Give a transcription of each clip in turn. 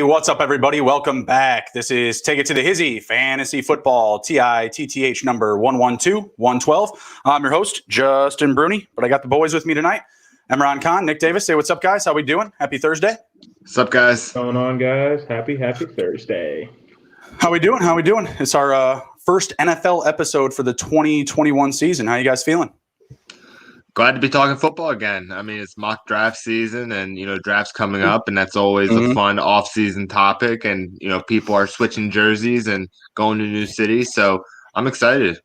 What's up, everybody? Welcome back. This is Take It to the Hizzy Fantasy Football TITTH number 112. I'm your host, Justin Bruni, but I got the boys with me tonight. Imran Khan, Nick Davis. Say what's up, guys. How we doing? Happy Thursday. What's up, guys? What's going on, guys? Happy Thursday. How we doing? It's our first NFL episode for the 2021 season. How you guys feeling? Glad to be talking football again. I mean, it's mock draft season and, draft's coming up, and that's always a fun off-season topic. And, people are switching jerseys and going to new cities. So I'm excited.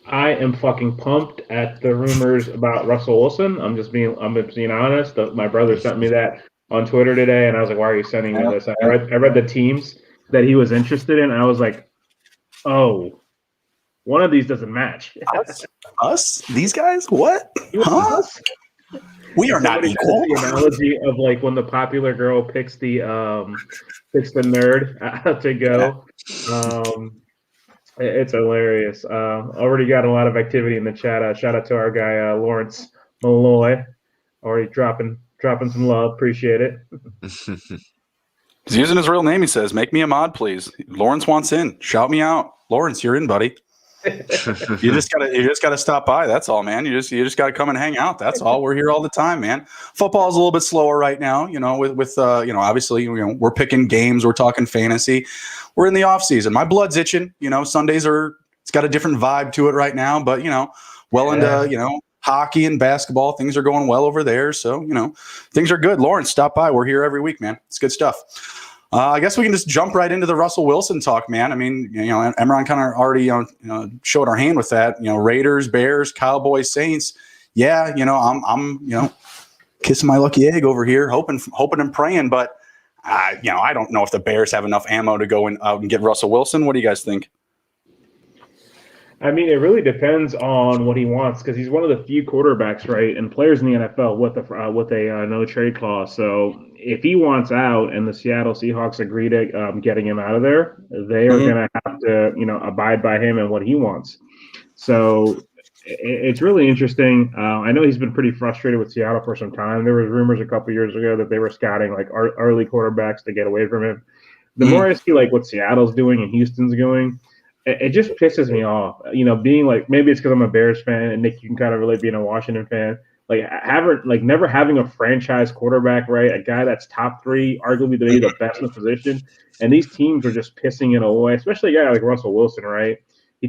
I am fucking pumped at the rumors about Russell Wilson. I'm being honest. My brother sent me that on Twitter today, and I was like, why are you sending me this? I read the teams that he was interested in, and I was like, oh, one of these doesn't match. Us? These guys? What? Huh? We are not equal. The analogy of like when the popular girl picks the nerd to go. It's hilarious. Already got a lot of activity in the chat. Shout out to our guy Lawrence Malloy. Already dropping some love. Appreciate it. He's using his real name. He says, "Make me a mod, please." Lawrence wants in. Shout me out, Lawrence. You're in, buddy. You just gotta stop by. That's all, man. You just gotta come and hang out. That's all. We're here all the time, man. Football is a little bit slower right now. With obviously, we're picking games. We're talking fantasy. We're in the off season. My blood's itching. Sundays it's got a different vibe to it right now. But into hockey and basketball, things are going well over there. So things are good. Lawrence, stop by. We're here every week, man. It's good stuff. I guess we can just jump right into the Russell Wilson talk, man. I mean, Imran kind of already showed our hand with that. Raiders, Bears, Cowboys, Saints. Yeah, I'm kissing my lucky egg over here, hoping and praying. But I don't know if the Bears have enough ammo to go out and get Russell Wilson. What do you guys think? I mean, it really depends on what he wants because he's one of the few quarterbacks, right, and players in the NFL with a no trade clause. So if he wants out and the Seattle Seahawks agree to getting him out of there, they are going to have to, abide by him and what he wants. So it's really interesting. I know he's been pretty frustrated with Seattle for some time. There was rumors a couple years ago that they were scouting like early quarterbacks to get away from him. The more I see like what Seattle's doing and Houston's doing, it just pisses me off, being like, maybe it's because I'm a Bears fan and Nick, you can kind of relate being a Washington fan, never having a franchise quarterback, right? A guy that's top three, arguably the best in the position. And these teams are just pissing it away, especially a guy like Russell Wilson, right? He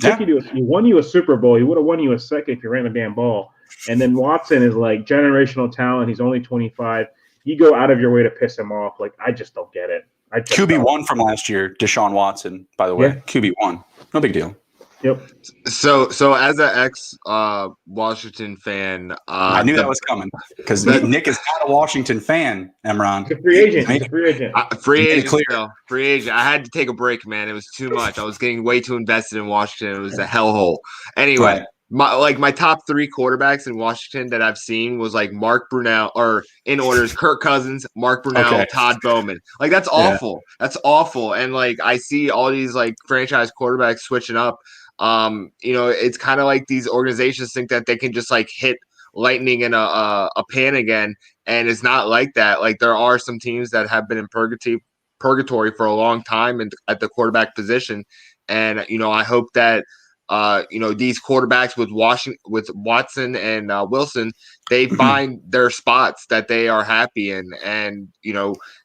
won you a Super Bowl. He would have won you a second if you ran the damn ball. And then Watson is like generational talent. He's only 25. You go out of your way to piss him off. Like, I just don't get it. QB1 from last year, Deshaun Watson, by the way. Yeah. QB1. No big deal. Yep. So as an ex Washington fan, I knew that was coming because Nick is not a Washington fan. Emron, he's a free agent. Free agent. I had to take a break, man. It was too much. I was getting way too invested in Washington. It was a hellhole. Anyway. Right. My top three quarterbacks in Washington that I've seen was like Mark Brunell, or in order is Kirk Cousins, Mark Brunell, Todd Bowman. Like that's awful. Yeah. That's awful. And like I see all these like franchise quarterbacks switching up. It's kind of like these organizations think that they can just like hit lightning in a pan again, and it's not like that. Like there are some teams that have been in purgatory for a long time at the quarterback position, and I hope that. These quarterbacks with Watson and Wilson, they find their spots that they are happy in, and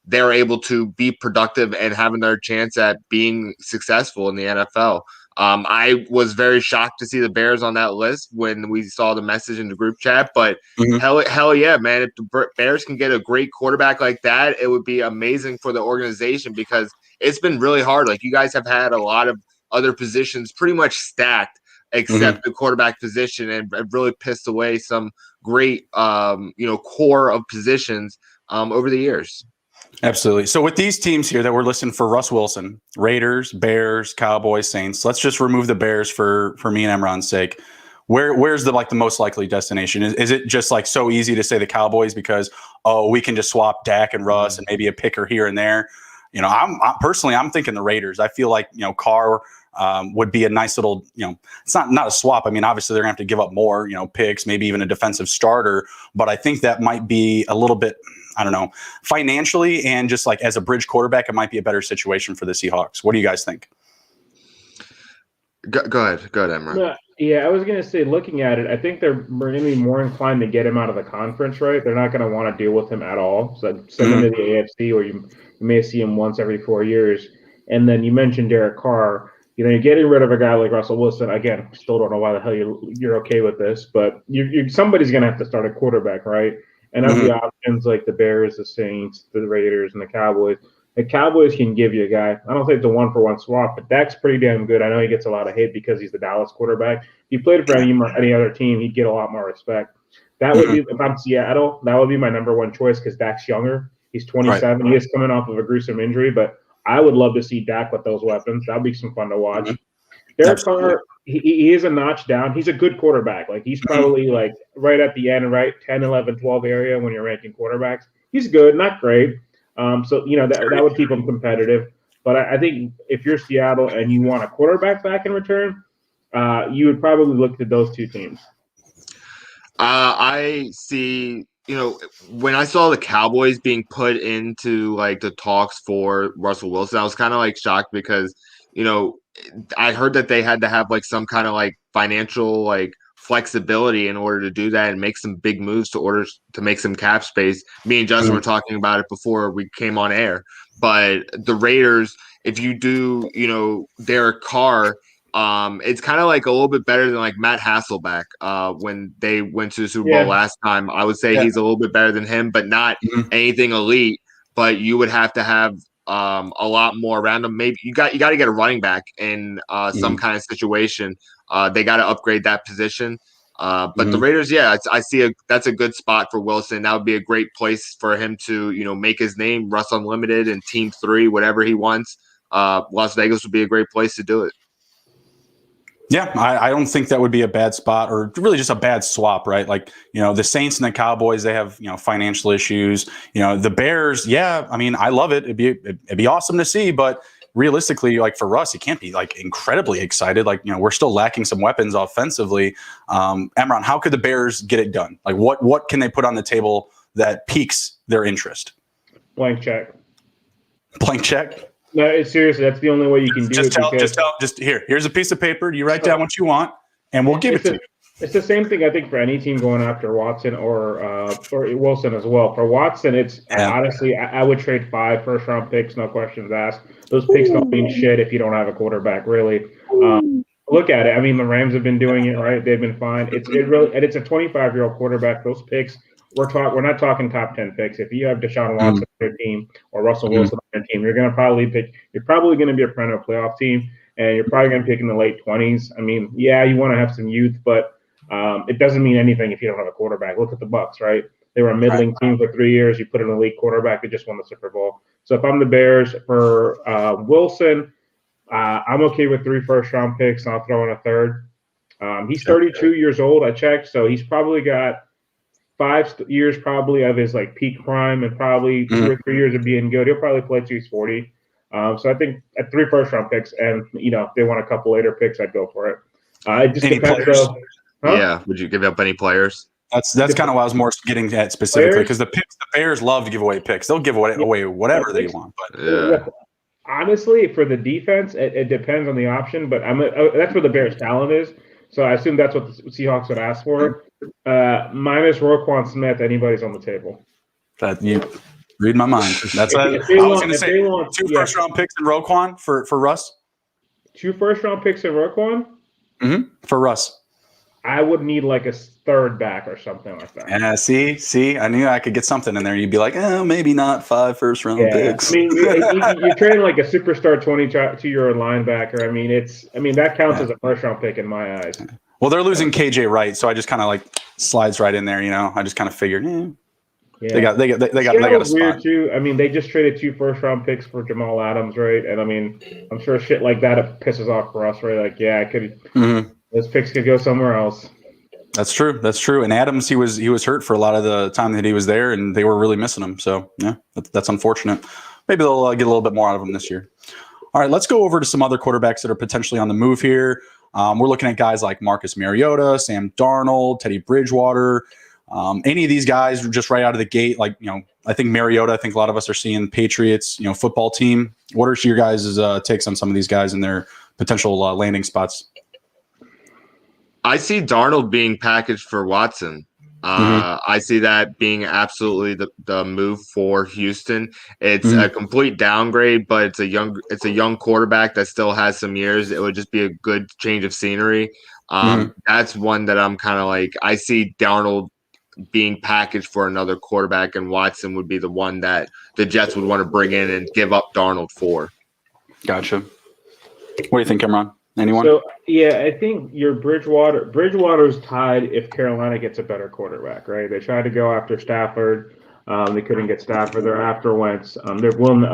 they're able to be productive and having their chance at being successful in the NFL. I was very shocked to see the Bears on that list when we saw the message in the group chat, but hell yeah, man! If the Bears can get a great quarterback like that, it would be amazing for the organization because it's been really hard. Like you guys have had a lot of other positions pretty much stacked except the quarterback position, and really pissed away some great core of positions over the years. Absolutely. So with these teams here that we're listing for Russ Wilson, Raiders, Bears, Cowboys, Saints, let's just remove the Bears for me and Imran's sake. Where's the the most likely destination? Is it just so easy to say the Cowboys because we can just swap Dak and Russ and maybe a picker here and there? I'm personally thinking the Raiders. I feel like Carr would be a nice little it's not a swap. I mean, obviously they're gonna have to give up more picks, maybe even a defensive starter, but I think that might be a little bit, I don't know, financially and just as a bridge quarterback, it might be a better situation for the Seahawks. What do you guys think? Go ahead, Imran. Yeah, I was going to say, looking at it, I think they're going to be more inclined to get him out of the conference, right? They're not going to want to deal with him at all. So send him to the AFC, or you may see him once every 4 years. And then you mentioned Derek Carr. You're getting rid of a guy like Russell Wilson. Again, still don't know why the hell you're okay with this, but somebody's going to have to start a quarterback, right? And of the options like the Bears, the Saints, the Raiders, and the Cowboys can give you a guy. I don't think it's a one-for-one swap, but Dak's pretty damn good. I know he gets a lot of hate because he's the Dallas quarterback. If he played for any other team, he'd get a lot more respect. That would be, if I'm Seattle, that would be my number one choice because Dak's younger. He's 27. Right. He is coming off of a gruesome injury, but I would love to see Dak with those weapons. That would be some fun to watch. Derek Carr, he is a notch down. He's a good quarterback. He's probably right at the end, right, 10, 11, 12 area when you're ranking quarterbacks. He's good, not great. So that would keep him competitive. But I think if you're Seattle and you want a quarterback back in return, you would probably look to those two teams. I see. When I saw the Cowboys being put into the talks for Russell Wilson, I was kind of shocked because I heard that they had to have some kind of financial flexibility in order to do that and make some big moves to make some cap space. Me and Justin were talking about it before we came on air. But the Raiders, if you do, Derek Carr, it's kind of a little bit better than Matt Hasselbeck when they went to the Super Bowl last time. I would say he's a little bit better than him, but not anything elite. But you would have to have a lot more around him. Maybe you got to get a running back in some kind of situation. They got to upgrade that position. But the Raiders, I see that's a good spot for Wilson. That would be a great place for him to, make his name, Russ Unlimited and Team 3, whatever he wants. Las Vegas would be a great place to do it. Yeah, I don't think that would be a bad spot or really just a bad swap, right? The Saints and the Cowboys, they have, financial issues. The Bears, I mean, I love it. It'd be awesome to see, but realistically, for us, you can't be incredibly excited. We're still lacking some weapons offensively. Imran, how could the Bears get it done? What can they put on the table that piques their interest? Blank check. Blank check? No, seriously, that's the only way you can do it. Just here's a piece of paper. You write down what you want, and we'll give it to you. It's the same thing, I think, for any team going after Watson or Wilson as well. For Watson, it's honestly, I would trade 5 first-round picks, no questions asked. Those picks don't mean shit if you don't have a quarterback, really. Look at it. I mean, the Rams have been doing it, right? They've been fine. It's a 25-year-old quarterback. Those picks, we're not talking top 10 picks. If you have Deshaun Watson on your team or Russell Wilson on your team, you're probably going to be a perennial playoff team, and you're probably going to pick in the late 20s. I mean, you want to have some youth, but it doesn't mean anything if you don't have a quarterback. Look at the Bucs, right? They were a middling team for 3 years. You put an elite quarterback, they just won the Super Bowl. So if I'm the Bears for Wilson, I'm okay with 3 first-round picks, and I'll throw in a third. He's 32 years old, I checked, so he's probably got 5 years probably of his peak prime and probably 2 or 3 years of being good. He'll probably play till he's 40. So I think at 3 first-round picks, and if they want a couple later picks, I'd go for it. It just depends. Yeah, would you give up any players? That's kind of what I was more getting at specifically, because the Bears love to give away picks. They'll give away whatever they want. But honestly, for the defense, it depends on the option. But that's where the Bears' talent is. So I assume that's what the Seahawks would ask for. Minus Roquan Smith, anybody's on the table. That you read my mind. That's I was going to say 2 first-round picks in Roquan for Russ. 2 first-round picks in Roquan? For Russ. I would need a third back or something like that. Yeah, see, I knew I could get something in there. You'd be like, maybe not 5 first-round picks. I mean, you're trading a superstar 22-year-old linebacker. I mean, that counts as a first-round pick in my eyes. Well, they're losing KJ Wright, so I just kind of slides right in there. I just kind of figured. Yeah. They got a spot. Weird too. I mean, they just traded 2 first-round picks for Jamal Adams, right? And I mean, I'm sure shit like that it pisses off for us, right? Like, yeah, I could. Those picks could go somewhere else. That's true. That's true. And Adams, he was hurt for a lot of the time that he was there, and they were really missing him. So yeah, that's unfortunate. Maybe they'll get a little bit more out of him this year. All right, let's go over to some other quarterbacks that are potentially on the move here. We're looking at guys like Marcus Mariota, Sam Darnold, Teddy Bridgewater. Any of these guys just right out of the gate, like, I think Mariota, I think a lot of us are seeing Patriots, football team. What are your guys' takes on some of these guys and their potential landing spots? I see Darnold being packaged for Watson. I see that being absolutely the move for Houston. It's a complete downgrade, but it's a young quarterback that still has some years. It would just be a good change of scenery. That's one that I'm kind of like, I see Darnold being packaged for another quarterback, and Watson would be the one that the Jets would want to bring in and give up Darnold for. Gotcha. What do you think, Imran? Anyone? So, yeah, I think your Bridgewater's tied if Carolina gets a better quarterback, right? They tried to go after Stafford. They couldn't get Stafford. They're after Wentz. They're willing.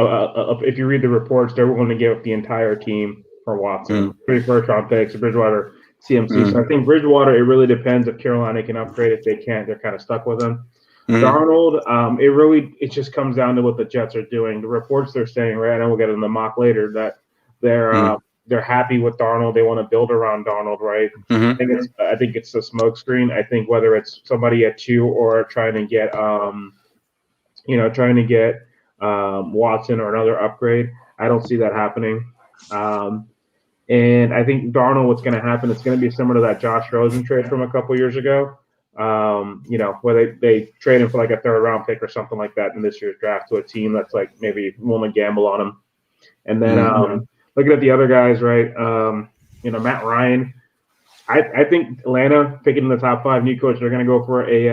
If you read the reports, they're willing to give up the entire team for Watson. 3 first-round picks, Bridgewater, CMC. So I think Bridgewater, it really depends if Carolina can upgrade. If they can't, they're kind of stuck with him. Darnold, it just comes down to what the Jets are doing. The reports they're saying, right? I know we'll get in the mock later, that they're happy with Darnold. They want to build around Darnold, right? I think it's a smokescreen. I think whether it's somebody at 2 or trying to get Watson or another upgrade, I don't see that happening. And I think Darnold, what's going to happen, it's going to be similar to that Josh Rosen trade from a couple years ago. Where they trade him for like a 3rd-round pick or something like that in this year's draft to a team that's like maybe willing to gamble on him. And then looking at the other guys, right? Matt Ryan. I think Atlanta picking in the top 5 new coach, they're going to go for a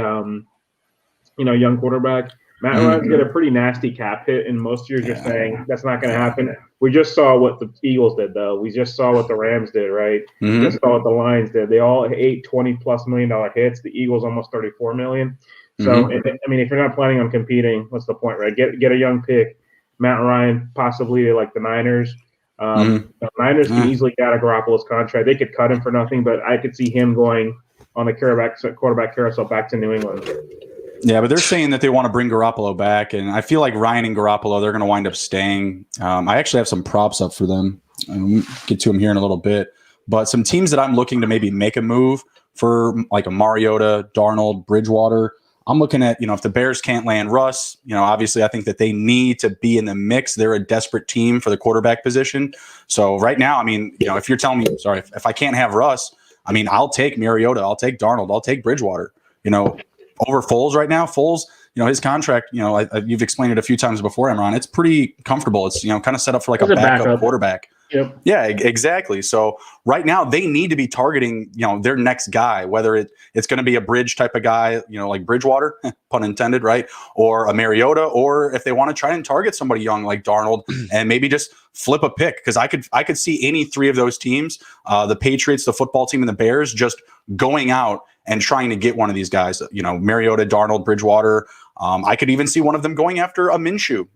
young quarterback. Matt Ryan's got a pretty nasty cap hit, and most years you're saying that's not going to happen. We just saw what the Eagles did, though. We just saw what the Rams did, right? We just saw what the Lions did. They all ate $20+ million hits. The Eagles almost $34 million. So, I mean, if you're not planning on competing, what's the point, right? Get a young pick. Matt Ryan, possibly like the Niners. The Niners can easily get out of Garoppolo's contract. They could cut him for nothing, but I could see him going on the quarterback carousel back to New England. Yeah, but they're saying that they want to bring Garoppolo back, and I feel like Ryan and Garoppolo, they're going to wind up staying. I actually have some props up for them. We'll get to them here in a little bit. But some teams that I'm looking to maybe make a move for, like a Mariota, Darnold, Bridgewater. I'm looking at, if the Bears can't land Russ, obviously I think that they need to be in the mix. They're a desperate team for the quarterback position. So right now, I mean, if you're telling me, if I can't have Russ, I mean, I'll take Mariota, I'll take Darnold, I'll take Bridgewater, over Foles right now. Foles, his contract, you've explained it a few times before, Imran. It's pretty comfortable. It's, kind of set up for like a backup quarterback. Yep. Yeah, exactly. So right now they need to be targeting, their next guy, whether it's going to be a bridge type of guy, like Bridgewater, pun intended, right? Or a Mariota, or if they want to try and target somebody young like Darnold and maybe just flip a pick. Because I could see any 3 of those teams, the Patriots, the football team, and the Bears, just going out and trying to get one of these guys, Mariota, Darnold, Bridgewater. I could even see one of them going after a Minshew.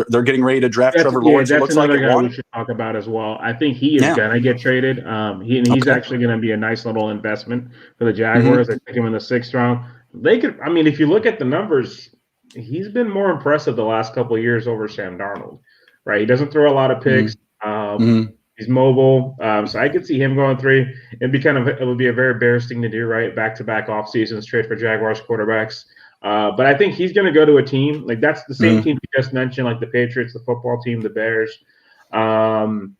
They're getting ready to draft Trevor Lawrence. That's another guy we should talk about as well. I think he is going to get traded. He's actually going to be a nice little investment for the Jaguars. They pick him in the 6th round. They could. I mean, if you look at the numbers, he's been more impressive the last couple of years over Sam Darnold. Right? He doesn't throw a lot of picks. He's mobile, so I could see him going 3. It would be a very Bears thing to do, right? Back-to-back off seasons, trade for Jaguars quarterbacks. But I think he's going to go to a team like that's the same team you just mentioned, like the Patriots, the football team, the Bears. Looking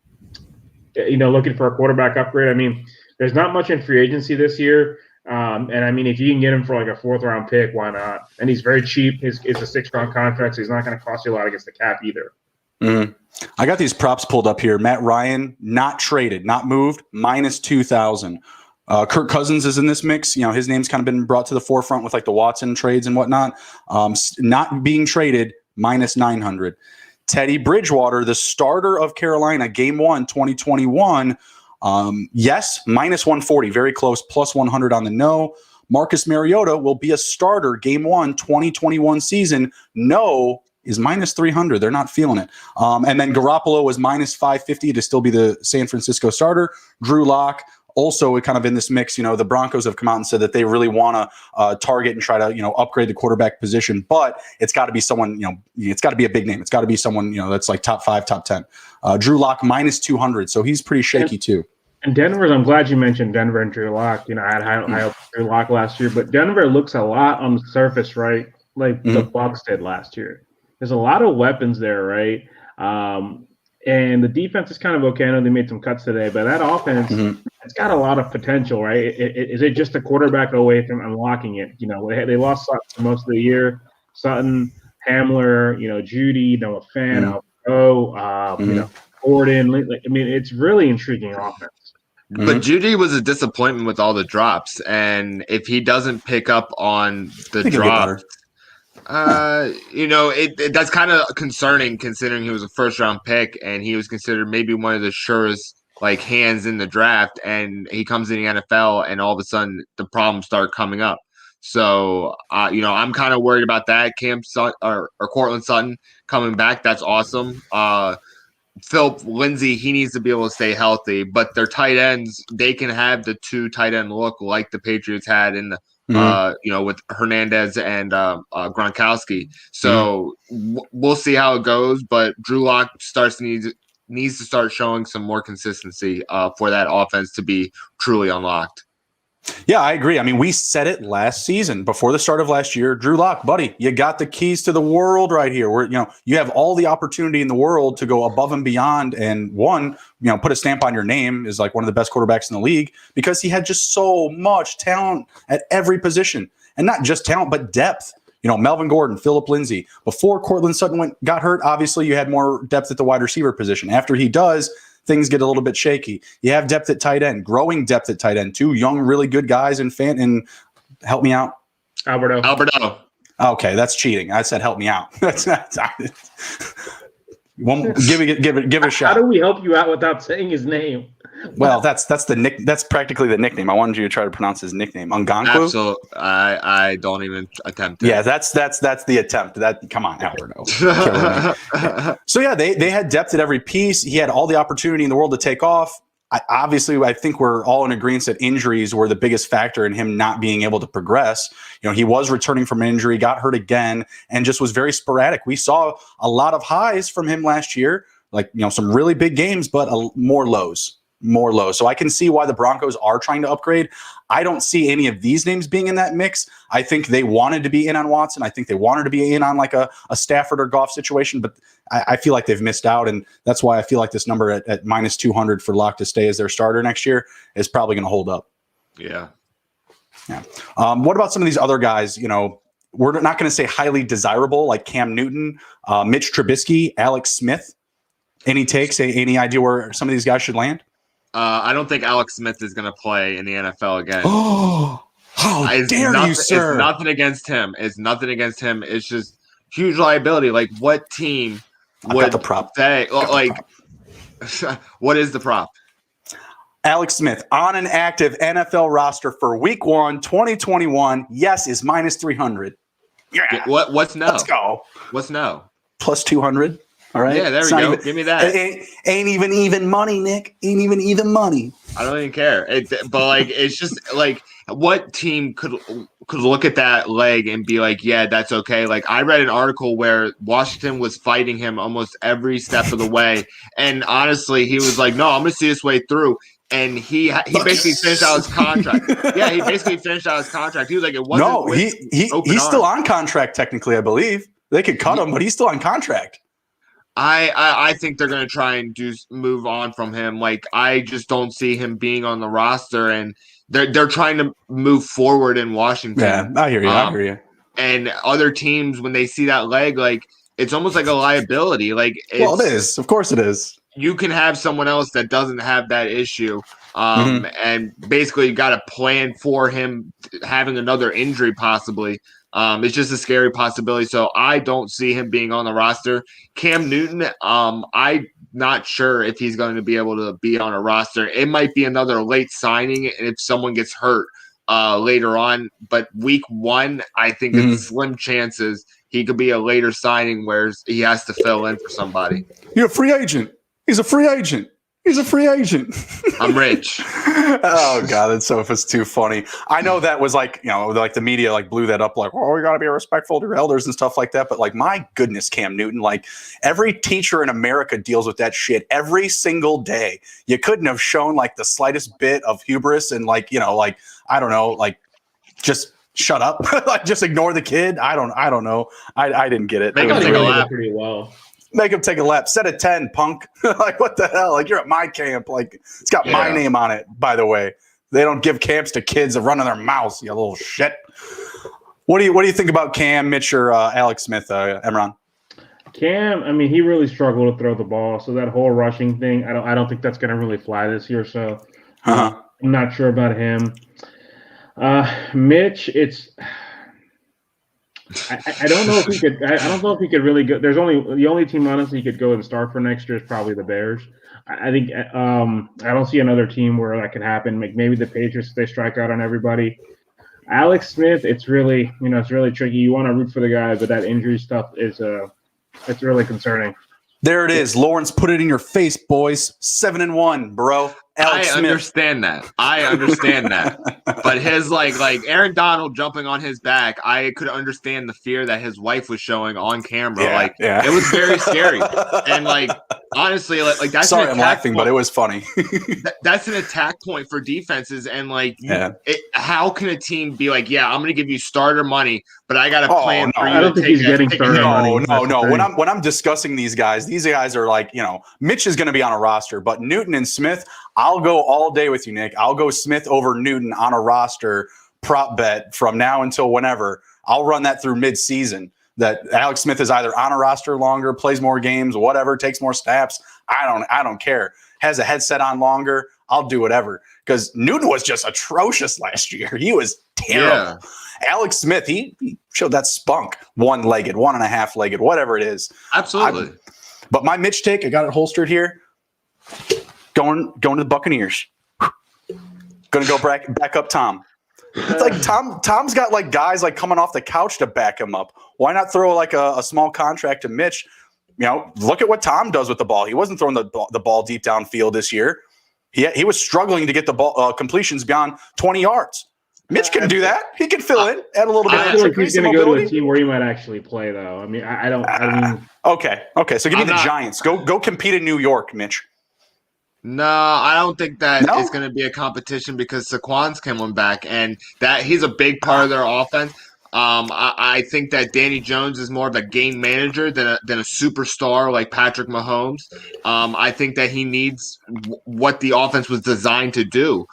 for a quarterback upgrade. I mean, there's not much in free agency this year, and I mean, if you can get him for like a 4th-round pick, why not? And he's very cheap. It's a 6th-round contract, so he's not going to cost you a lot against the cap either. I got these props pulled up here. Matt Ryan, not traded, not moved, minus 2,000. Kirk Cousins is in this mix. His name's kind of been brought to the forefront with like the Watson trades and whatnot. Not being traded, minus 900. Teddy Bridgewater, the starter of Carolina, game 1, 2021. Yes, minus 140, very close, plus 100 on the no. Marcus Mariota will be a starter game 1, 2021 season. No is minus 300. They're not feeling it. And then Garoppolo was minus 550 to still be the San Francisco starter. Drew Lock also kind of in this mix. The Broncos have come out and said that they really want to target and try to, upgrade the quarterback position, but it's got to be someone, it's got to be a big name. It's got to be someone, that's like top 5, top 10. Drew Lock minus 200. So he's pretty shaky too. And Denver's, I'm glad you mentioned Denver and Drew Lock. I had high Drew Lock last year, but Denver looks a lot on the surface, right? Like the Bucs did last year. There's a lot of weapons there, right? And the defense is kind of okay. I know they made some cuts today, but that offense, it's got a lot of potential, right? Is it just a quarterback away from unlocking it? They lost Sutton for most of the year. Sutton, Hamler, Judy, Noah Fan, Gordon. It's really intriguing offense. But Judy was a disappointment with all the drops, and if he doesn't pick up on the drops, that's kind of concerning considering he was a first-round pick and he was considered maybe one of the surest hands in the draft, and he comes in the NFL and all of a sudden the problems start coming up. So, I'm kind of worried about that. Cam Sutton or Cortland Sutton coming back, that's awesome. Philip Lindsay, he needs to be able to stay healthy, but their tight ends, they can have the 2 tight end look like the Patriots had in the, with Hernandez and Gronkowski. So we'll see how it goes, but Drew Lock needs to start showing some more consistency for that offense to be truly unlocked. Yeah, I agree. We said it last season before the start of last year. Drew Lock, buddy, you got the keys to the world right here. Where you have all the opportunity in the world to go above and beyond, and put a stamp on your name is like one of the best quarterbacks in the league because he had just so much talent at every position, and not just talent but depth. Melvin Gordon, Philip Lindsay. Before Cortland Sutton got hurt, obviously you had more depth at the wide receiver position. After he does, things get a little bit shaky. You have depth at tight end, growing depth at tight end. 2 young, really good guys and help me out. Alberto. Okay, that's cheating. I said help me out. That's not. Give it a shot. How do we help you out without saying his name? Well, that's practically the nickname. I wanted you to try to pronounce his nickname. Ungankwu? Absolutely. I don't even attempt it. Yeah, that's the attempt. Come on, Alberto. So yeah, they had depth at every piece. He had all the opportunity in the world to take off. I think we're all in agreement that injuries were the biggest factor in him not being able to progress. He was returning from an injury, got hurt again, and just was very sporadic. We saw a lot of highs from him last year, some really big games, but more lows. So I can see why the Broncos are trying to upgrade. I don't see any of these names being in that mix. I think they wanted to be in on Watson. I think they wanted to be in on like a Stafford or Goff situation, but I feel like they've missed out. And that's why I feel like this number at minus 200 for Lock to stay as their starter next year is probably going to hold up. Yeah. What about some of these other guys? We're not going to say highly desirable like Cam Newton, Mitch Trubisky, Alex Smith. Any takes? Any idea where some of these guys should land? I don't think Alex Smith is going to play in the NFL again. Oh, how dare you, sir? It's nothing against him. It's just huge liability. Like, what team would the prop say, what is the prop? Alex Smith on an active NFL roster for Week 1, 2021. Yes, is minus 300. Yeah. What's no? Let's go. What's no? Plus 200. All right. Yeah, there we go. Give me that. Ain't even money, Nick. Ain't even money. I don't even care. It's just like, what team could look at that leg and be like, yeah, that's okay. Like, I read an article where Washington was fighting him almost every step of the way, and honestly, he was like, no, I'm going to see this way through. And he basically finished out his contract. Yeah, he basically finished out his contract. He was like, it wasn't. No, he's still on contract technically, I believe. They could cut him, but he's still on contract. I think they're going to try and move on from him. Like, I just don't see him being on the roster, and they're trying to move forward in Washington. Yeah, I hear you. And other teams, when they see that leg, like, it's almost like a liability. Like, it is. Of course it is. You can have someone else that doesn't have that issue, and basically you got to plan for him having another injury possibly. It's just a scary possibility. So I don't see him being on the roster. Cam Newton, I'm not sure if he's going to be able to be on a roster. It might be another late signing if someone gets hurt. later on. But week 1, I think it's slim chances he could be a later signing where he has to fill in for somebody. You're a free agent. He's a free agent. He's a free agent. I'm rich. Oh God, it's too funny. I know that was like, like the media like blew that up like, oh, we got to be respectful to your elders and stuff like that. But like, my goodness, Cam Newton, like every teacher in America deals with that shit every single day. You couldn't have shown like the slightest bit of hubris and like, like, I don't know, like just shut up, like just ignore the kid. I don't know. I didn't get it. Make him take a lap. Pretty well. Make him take a lap. Set a 10, punk. Like, what the hell? Like, you're at my camp. Like, it's got my name on it, by the way. They don't give camps to kids that run in their mouths, you little shit. What do you think about Cam, Mitch, or Alex Smith, Imran? Cam, I mean, he really struggled to throw the ball. So that whole rushing thing, I don't think that's going to really fly this year. So I'm not sure about him. Mitch, I don't know if he could. I don't know if he could really go. The only team honestly he could go and start for next year is probably the Bears. I think I don't see another team where that can happen. Maybe the Patriots, they strike out on everybody. Alex Smith, it's really tricky. You want to root for the guy, but that injury stuff is it's really concerning. There it is. Lawrence, put it in your face, boys. 7-1, bro. Alex Smith. I understand that. But his like Aaron Donald jumping on his back, I could understand the fear that his wife was showing on camera. It was very scary. And like honestly, like that's sorry, I'm laughing, but it was funny. That's an attack point for defenses. And like, how can a team be like, I'm going to give you starter money, but I got a plan for you? I don't think he's getting starter money. No. When I'm discussing these guys are like, Mitch is going to be on a roster, but Newton and Smith, I'll go all day with you, Nick. I'll go Smith over Newton on a roster prop bet from now until whenever. I'll run that through mid-season. That Alex Smith is either on a roster longer, plays more games, whatever, takes more snaps. I don't care. Has a headset on longer. I'll do whatever. Because Newton was just atrocious last year. He was terrible. Yeah. Alex Smith, he showed that spunk. One-legged, 1.5-legged, whatever it is. Absolutely. But my Mitch take, I got it holstered here. Going to the Buccaneers. Going to go back up Tom. It's like Tom's got like guys like coming off the couch to back him up. Why not throw like a small contract to Mitch? Look at what Tom does with the ball. He wasn't throwing the ball deep downfield this year. He was struggling to get the ball completions beyond 20 yards. Mitch can do that. He can fill in, add a little bit. I feel like he's going to go to a team where he might actually play, though. I mean, I don't. Okay. So give me the Giants. Go compete in New York, Mitch. No, I don't think that it's going to be a competition because Saquon's coming back, and that he's a big part of their offense. I think that Danny Jones is more of a game manager than a superstar like Patrick Mahomes. I think that he needs what the offense was designed to do.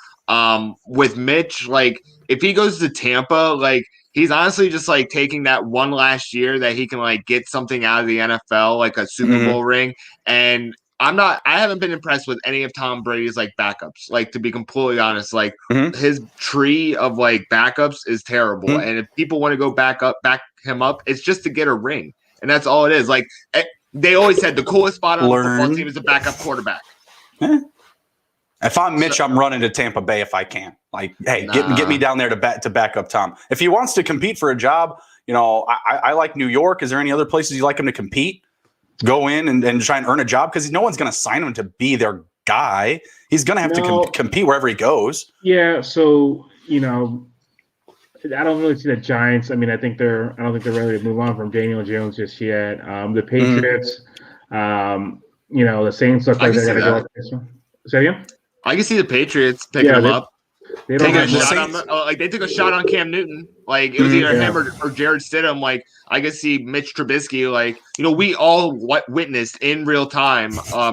With Mitch, like if he goes to Tampa, like he's honestly just like taking that one last year that he can like get something out of the NFL, like a Super Bowl ring. And I haven't been impressed with any of Tom Brady's like backups. Like to be completely honest, like his tree of like backups is terrible. And if people want to go back him up, it's just to get a ring. And that's all it is. Like they always said the coolest spot on the football team is a backup quarterback. If I'm Mitch, I'm running to Tampa Bay if I can. Like, hey, get me down there to back up Tom. If he wants to compete for a job, I like New York. Is there any other places you like him to compete? Go in and try and earn a job because no one's going to sign him to be their guy. He's going to have to compete wherever he goes. Yeah, so I don't really see the Giants. I mean, I don't think they're ready to move on from Daniel Jones just yet. The Patriots, the Saints look like they're going to go with this one. Say again? I can see the Patriots picking him up. They took a shot on Cam Newton. Like it was either him or Jared Stidham. Like I could see Mitch Trubisky. Like we all witnessed in real time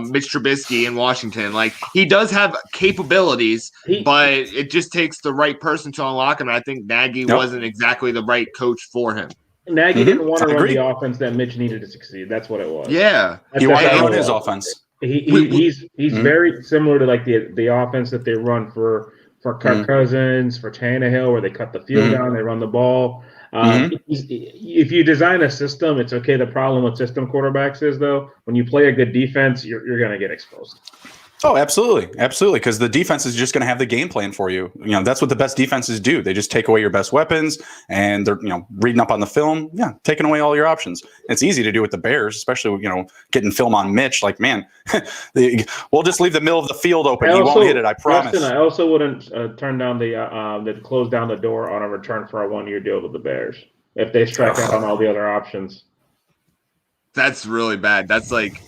Mitch Trubisky in Washington. Like he does have capabilities, but it just takes the right person to unlock him. And I think Nagy wasn't exactly the right coach for him. Nagy didn't want to run the offense that Mitch needed to succeed. That's what it was. Yeah, he wanted to run his offense. He's very similar to like the offense that they run for Kirk Cousins, for Tannehill, where they cut the field down, they run the ball. If you design a system, it's okay. The problem with system quarterbacks is, though, when you play a good defense, you're going to get exposed. Oh, absolutely. Absolutely. Because the defense is just going to have the game plan for you. That's what the best defenses do. They just take away your best weapons and they're, reading up on the film. Yeah. Taking away all your options. It's easy to do with the Bears, especially, getting film on Mitch. Like, man, we'll just leave the middle of the field open. He won't hit it. I promise. Justin, I also wouldn't turn down the close down the door on a return for a 1-year deal to the Bears if they strike out on all the other options. That's really bad. That's like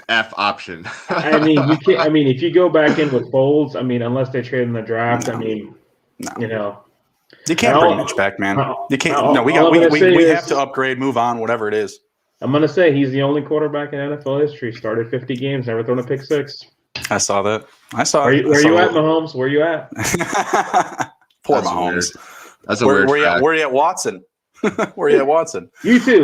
F option. I mean, you can't. I mean, if you go back in with Folds, I mean, unless they trade in the draft, No. I mean, you can't bring Mitch back, man. You can't. No, we have to upgrade, move on, whatever it is. I'm gonna say he's the only quarterback in NFL history. Started 50 games, never thrown a pick six. I saw that. I saw. Where you at, Mahomes? Where you at? Poor That's Mahomes. That's a weird. Where you at, Watson? Where you at, Watson? You too.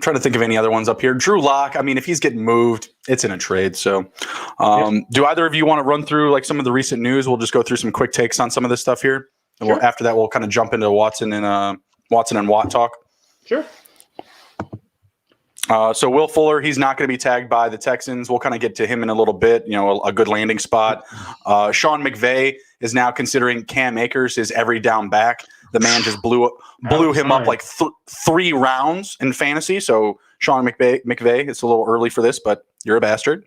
Trying to think of any other ones up here. Drew Lock. I mean, if he's getting moved, it's in a trade. So, do either of you want to run through like some of the recent news? We'll just go through some quick takes on some of this stuff here. And Sure. after that, we'll kind of jump into Watson and Watt talk. Sure. So Will Fuller, he's not going to be tagged by the Texans. We'll kind of get to him in a little bit. A good landing spot. Sean McVay is now considering Cam Akers his every down back. The man just blew him up like 3 rounds in fantasy. So Sean McVay, it's a little early for this, but you're a bastard.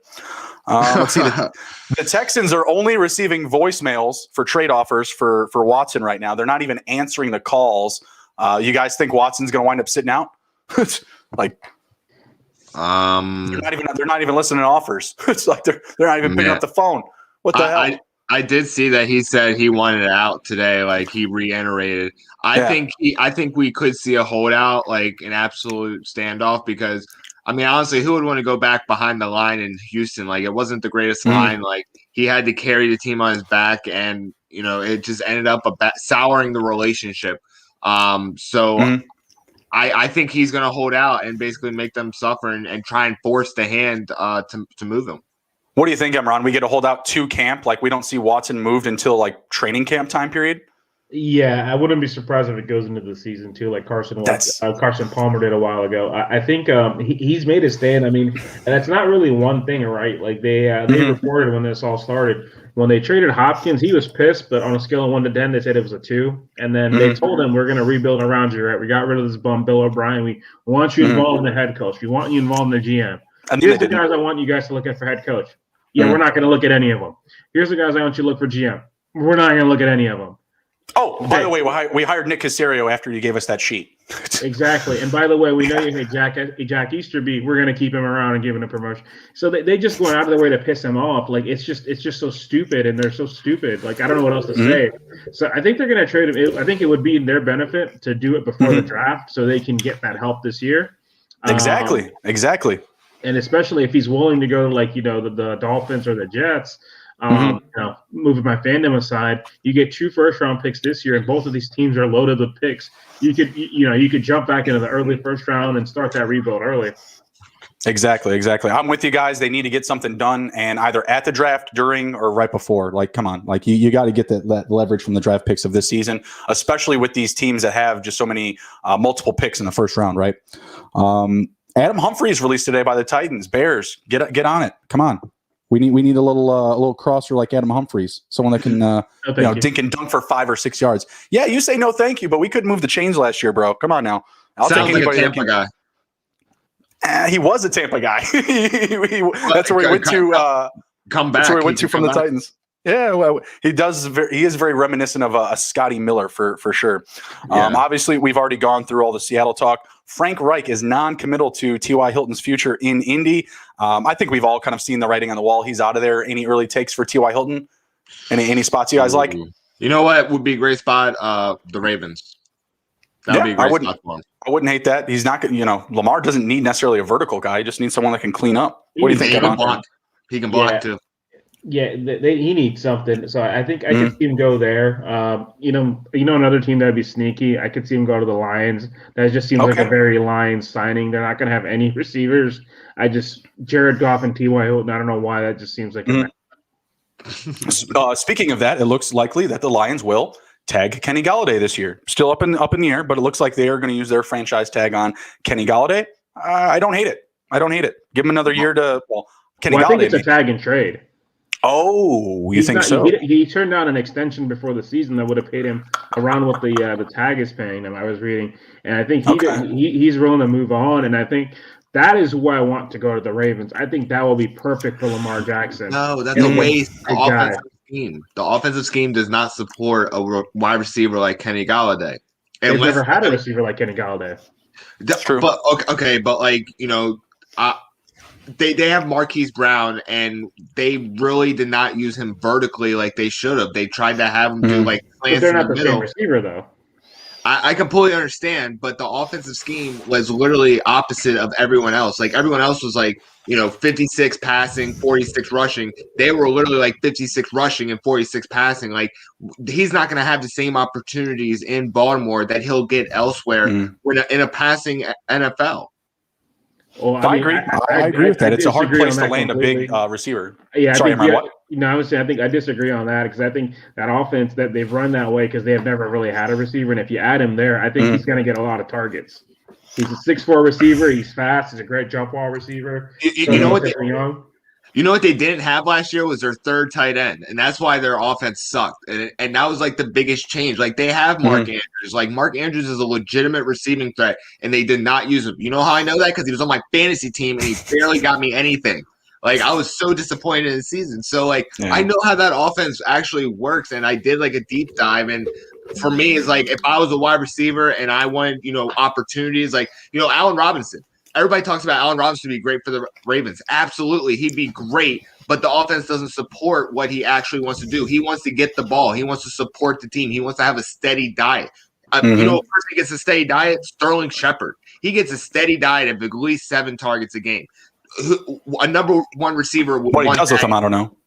Let's see. The Texans are only receiving voicemails for trade offers for Watson right now. They're not even answering the calls. You guys think Watson's going to wind up sitting out? Like, they're not even listening to offers. It's like they're not even picking up the phone. What the hell? I did see that he said he wanted it out today. Like he reiterated. I think we could see a holdout, like an absolute standoff. Because I mean, honestly, who would want to go back behind the line in Houston? Like it wasn't the greatest line. Like he had to carry the team on his back, and it just ended up souring the relationship. I think he's going to hold out and basically make them suffer and try and force the hand to move him. What do you think, Imran? We get to hold out to camp? Like we don't see Watson moved until like training camp time period? Yeah, I wouldn't be surprised if it goes into the season too, like Carson Palmer did a while ago. I think he's made his stand. I mean, and it's not really one thing, right? Like they reported when this all started. When they traded Hopkins, he was pissed, but on a scale of 1 to 10, they said it was a 2. And then they told him, we're going to rebuild around you, right? We got rid of this bum, Bill O'Brien. We want you involved in the head coach. We want you involved in the GM. Here's the guys I want you guys to look at for head coach. Yeah, we're not going to look at any of them. Here's the guys I want you to look for GM. We're not going to look at any of them. Oh, by the way, we hired Nick Caserio after you gave us that sheet. Exactly. And by the way, we know you hate Jack Easterby. We're going to keep him around and give him a promotion. So they just went out of their way to piss him off. Like it's just so stupid, and they're so stupid. Like I don't know what else to say. So I think they're going to trade him. I think it would be in their benefit to do it before the draft, so they can get that help this year. Exactly. And especially if he's willing to go to the Dolphins or the Jets. Moving my fandom aside, you get 2 first-round picks this year, and both of these teams are loaded with picks. You could jump back into the early first round and start that rebuild early. Exactly. I'm with you guys. They need to get something done, and either at the draft, during, or right before. Like, come on, like you got to get that leverage from the draft picks of this season, especially with these teams that have just so many multiple picks in the first round, right? Adam Humphreys released today by the Titans. Bears, get on it. Come on. We need a little crosser like Adam Humphreys, someone that can dink and dunk for 5 or 6 yards. Yeah, you say no, thank you, but we couldn't move the chains last year, bro. Come on now. I'll take anybody. Like a Tampa guy. He was a Tampa guy. That's where he went to. Come back. That's where he went to from the Titans. Yeah, well, he is very reminiscent of a Scotty Miller for sure. Yeah. Obviously, we've already gone through all the Seattle talk. Frank Reich is non-committal to T.Y. Hilton's future in Indy. I think we've all kind of seen the writing on the wall. He's out of there. Any early takes for T.Y. Hilton? Any spots you guys like? You know what would be a great spot? The Ravens. That would be a great spot for him. I wouldn't hate that. He's not going to, Lamar doesn't need necessarily a vertical guy. He just needs someone that can clean up. What do you think? He can block too. Yeah, he needs something. So I think I could see him go there. Another team that would be sneaky. I could see him go to the Lions. That just seems like a very Lions signing. They're not going to have any receivers. Jared Goff and T.Y. Hilton, I don't know why. That just seems like Speaking of that, it looks likely that the Lions will tag Kenny Golladay this year. Still up in the air, but it looks like they are going to use their franchise tag on Kenny Golladay. I don't hate it. Give him another year to Kenny Golladay. I think it's a tag and trade. Oh, you think so? He turned down an extension before the season that would have paid him around what the tag is paying him. I was reading, and I think he's willing to move on. And I think that is who I want to go to the Ravens. I think that will be perfect for Lamar Jackson. No, that's a waste. The offensive scheme. The offensive scheme does not support a wide receiver like Kenny Galladay. They've never had a receiver like Kenny Galladay. That's true. But okay, but like they have Marquise Brown, and they really did not use him vertically like they should have. They tried to have him do like plants. But they're not the same receiver though. I completely understand, but the offensive scheme was literally opposite of everyone else. Like everyone else was like, 56 passing, 46 rushing. They were literally like 56 rushing and 46 passing. Like he's not going to have the same opportunities in Baltimore that he'll get elsewhere in a passing NFL. Well, I agree with that. It's a hard place to land completely. A big receiver. Yeah, sorry, Imran, what? I was saying I think I disagree on that because I think that offense that they've run that way because they have never really had a receiver, and if you add him there, I think he's going to get a lot of targets. He's a 6'4" receiver. He's fast. He's a great jump ball receiver. You know what? You know what they didn't have last year was their third tight end, and that's why their offense sucked. And that was like the biggest change. Like they have Mark Andrews. Like Mark Andrews is a legitimate receiving threat, and they did not use him. You know how I know that? Because he was on my fantasy team, and he barely got me anything. Like I was so disappointed in the season. So I know how that offense actually works, and I did like a deep dive. And for me, it's like if I was a wide receiver and I wanted opportunities, like Allen Robinson. Everybody talks about Allen Robinson to be great for the Ravens. Absolutely, he'd be great, but the offense doesn't support what he actually wants to do. He wants to get the ball. He wants to support the team. He wants to have a steady diet. A person who gets a steady diet, Sterling Shepard. He gets a steady diet of at least 7 targets a game. A number one receiver. What he does with them, I don't know.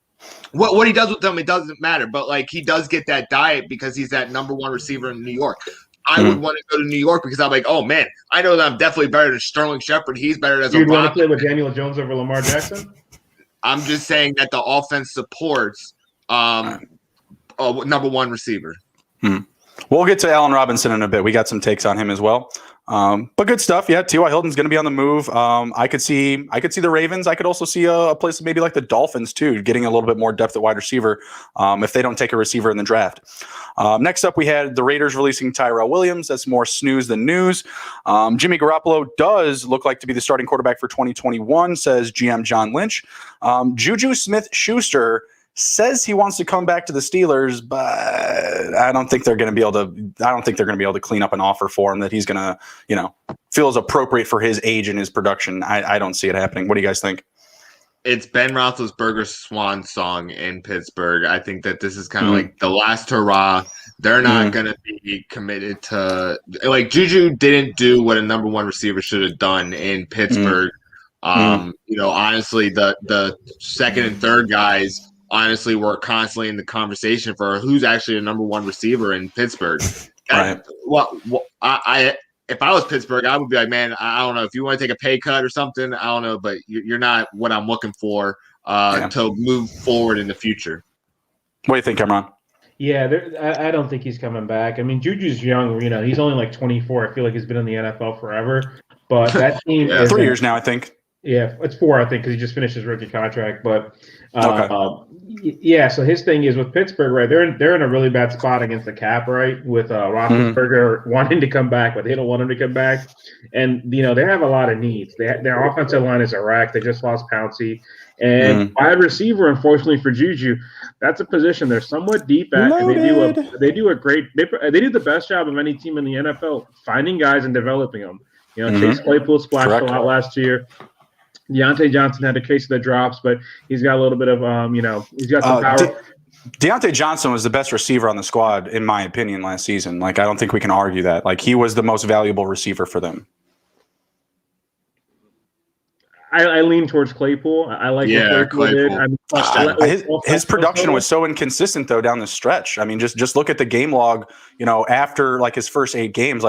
What he does with them, it doesn't matter. But he does get that diet because he's that number one receiver in New York. I would want to go to New York because I'm like, oh man, I know that I'm definitely better than Sterling Shepard. He's better as You'd want to play with Daniel Jones over Lamar Jackson? I'm just saying that the offense supports a number one receiver. We'll get to Allen Robinson in a bit. We got some takes on him as well. But good stuff. Yeah, T.Y. Hilton's going to be on the move. I could see the Ravens. I could also see a place maybe like the Dolphins too, getting a little bit more depth at wide receiver if they don't take a receiver in the draft. Next up, we had the Raiders releasing Tyrell Williams. That's more snooze than news. Jimmy Garoppolo does look like to be the starting quarterback for 2021, says GM John Lynch. Juju Smith-Schuster says he wants to come back to the Steelers, but I don't think they're going to be able to clean up an offer for him that he's going to, feel is appropriate for his age and his production. I don't see it happening. What do you guys think? It's Ben Roethlisberger's swan song in Pittsburgh. I think that this is kind of like the last hurrah. They're not going to be committed to Juju didn't do what a number one receiver should have done in Pittsburgh. Honestly, the second and third guys. Honestly, we're constantly in the conversation for who's actually a number one receiver in Pittsburgh. Right. If I was Pittsburgh, I would be like, man, I don't know if you want to take a pay cut or something. I don't know, but you're not what I'm looking for to move forward in the future. What do you think, Imran? Yeah, I don't think he's coming back. I mean, Juju's young. He's only like 24. I feel like he's been in the NFL forever. But that team, 3 years now, I think. Yeah, it's 4, I think, because he just finished his rookie contract. But so his thing is with Pittsburgh, right? They're in a really bad spot against the cap, right? With Roethlisberger wanting to come back, but they don't want him to come back. And they have a lot of needs. Their offensive line is a wreck. They just lost Pouncey, and wide receiver, unfortunately for Juju, that's a position they're somewhat deep at. And they do the best job of any team in the NFL finding guys and developing them. Chase Claypool splashed a lot last year. Deontay Johnson had a case of the drops, but he's got a little bit of, he's got some power. Deontay Johnson was the best receiver on the squad, in my opinion, last season. I don't think we can argue that. He was the most valuable receiver for them. I lean towards Claypool. I like what Claypool did. His production was so inconsistent though down the stretch. I mean, just look at the game log. After his first 8 games,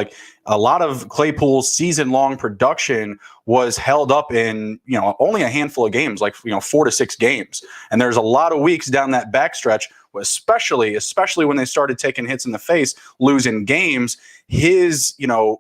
a lot of Claypool's season-long production was held up in only a handful of games, 4 to 6 games. And there's a lot of weeks down that backstretch, especially when they started taking hits in the face, losing games. His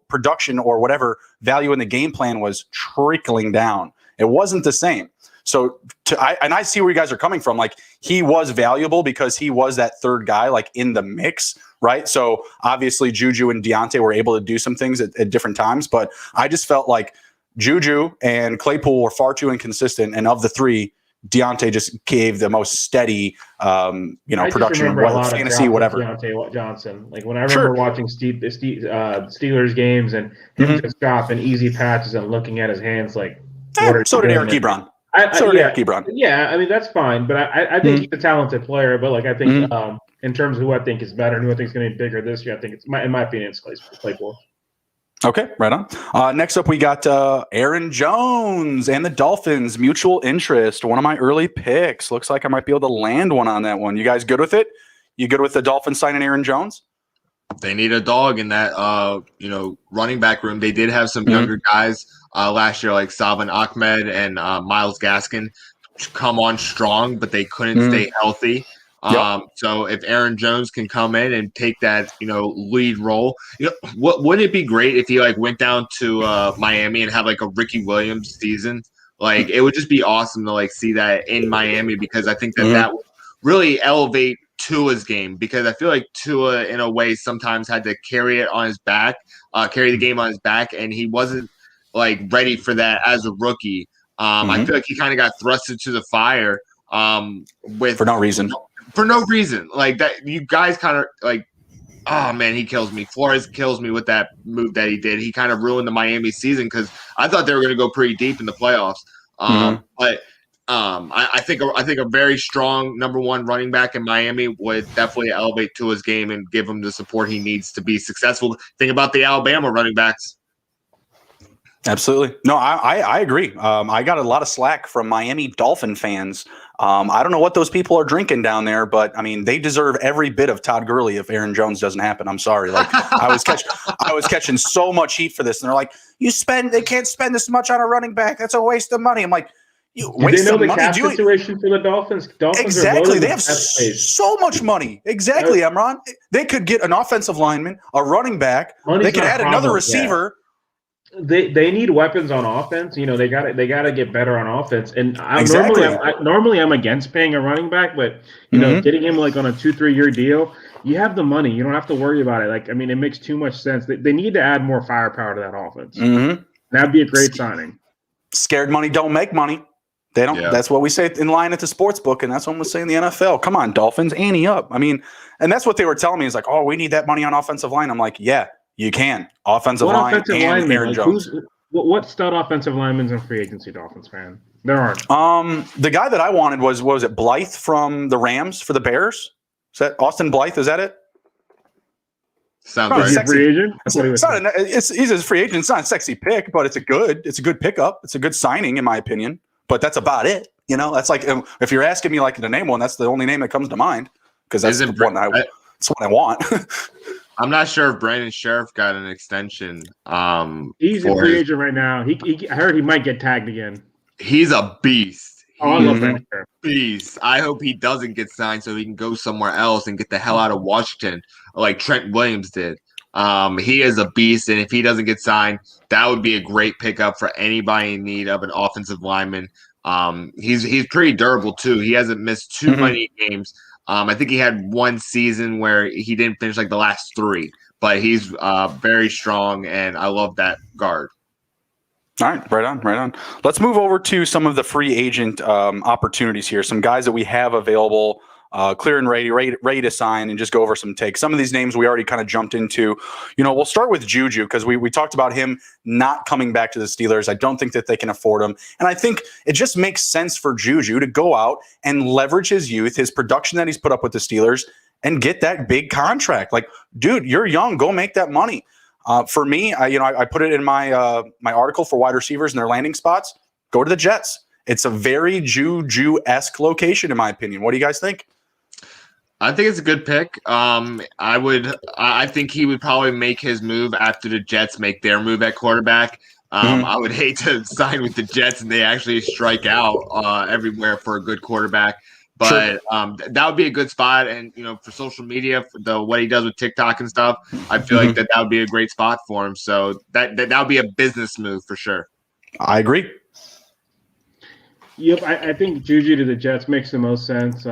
production or whatever value in the game plan was trickling down. It wasn't the same. So I see where you guys are coming from. Like, he was valuable because he was that third guy, like, in the mix, right? So obviously Juju and Deontay were able to do some things at different times, but I just felt like Juju and Claypool were far too inconsistent, and of the three, Deontay just gave the most steady, production, whether fantasy, whatever. Deontay Johnson, like when I remember watching Steelers games and him just dropping easy patches and looking at his hands, like, so did Eric Ebron. Eric Ebron. Yeah, I mean that's fine, but I think he's a talented player. But like I think in terms of who I think is better and who I think is going to be bigger this year, I think in my opinion, it's Claypool. Okay, right on. Next up, we got Aaron Jones and the Dolphins. Mutual interest. One of my early picks. Looks like I might be able to land one on that one. You guys good with it? You good with the Dolphins signing Aaron Jones? They need a dog in that running back room. They did have some younger guys last year, like Salvin Ahmed and Myles Gaskin, come on strong, but they couldn't stay healthy. So if Aaron Jones can come in and take that, lead role, wouldn't it be great if he went down to Miami and had a Ricky Williams season? It would just be awesome to see that in Miami, because I think that would really elevate Tua's game, because I feel like Tua in a way sometimes had to carry it on his back, carry the game on his back, and he wasn't ready for that as a rookie. I feel like he kind of got thrusted to the fire for no reason. For no reason, that. You guys kind of oh man, he kills me. Flores kills me with that move that he did. He kind of ruined the Miami season, because I thought they were going to go pretty deep in the playoffs. But I think a very strong number one running back in Miami would definitely elevate to his game and give him the support he needs to be successful. Think about the Alabama running backs. Absolutely. No, I agree. I got a lot of slack from Miami Dolphin fans. I don't know what those people are drinking down there, but I mean, they deserve every bit of Todd Gurley if Aaron Jones doesn't happen. I'm sorry. I was catching so much heat for this, and they're like, they can't spend this much on a running back. That's a waste of money. I'm like, you waste they know of the money. cap situation for the Dolphins? Exactly. They have so much money. Exactly, Imran. They could get an offensive lineman, a running back. They could add another receiver. They need weapons on offense. They got to get better on offense. And normally I'm against paying a running back, but getting him on a 2-3 year deal, you have the money. You don't have to worry about it. It makes too much sense. They need to add more firepower to that offense. That'd be a great signing. Scared money don't make money. They don't. Yeah. That's what we say in line at the sports book, and that's what we say in the NFL. Come on, Dolphins, ante up. I mean, and that's what they were telling me is oh, we need that money on offensive line. I'm like, yeah. You can. Offensive line and Aaron Jones. What stud offensive linemen's in free agency, Dolphins fan? There aren't. The guy that I wanted was it Blythe from the Rams for the Bears? Is that Austin Blythe? Is that it? Sounds right. He's a free agent? He's a free agent. It's not a sexy pick, but it's a good pickup. It's a good signing, in my opinion. But that's about it. That's if you're asking me to name one, that's the only name that comes to mind, because that's the one that's what I want. I'm not sure if Brandon Sheriff got an extension. He's a free agent right now. I heard he might get tagged again. He's a beast. I love Brandon Sheriff. Beast. I hope he doesn't get signed so he can go somewhere else and get the hell out of Washington like Trent Williams did. He is a beast, and if he doesn't get signed, that would be a great pickup for anybody in need of an offensive lineman. He's pretty durable too. He hasn't missed too many games. I think he had one season where he didn't finish the last 3, but he's very strong, and I love that guard. All right, right on. Let's move over to some of the free agent opportunities here. Some guys that we have available, clear and ready to sign, and just go over some takes. Some of these names we already kind of jumped into. We'll start with Juju, because we talked about him not coming back to the Steelers. I don't think that they can afford him. And I think it just makes sense for Juju to go out and leverage his youth, his production that he's put up with the Steelers, and get that big contract. Dude, you're young. Go make that money. For me, I put it in my my article for wide receivers and their landing spots. Go to the Jets. It's a very Juju-esque location, in my opinion. What do you guys think? I think it's a good pick. I think he would probably make his move after the Jets make their move at quarterback. I would hate to sign with the Jets and they actually strike out everywhere for a good quarterback. But that would be a good spot. And, for social media, for what he does with TikTok and stuff, I feel like that would be a great spot for him. So that would be a business move for sure. I agree. Yep, I think Juju to the Jets makes the most sense.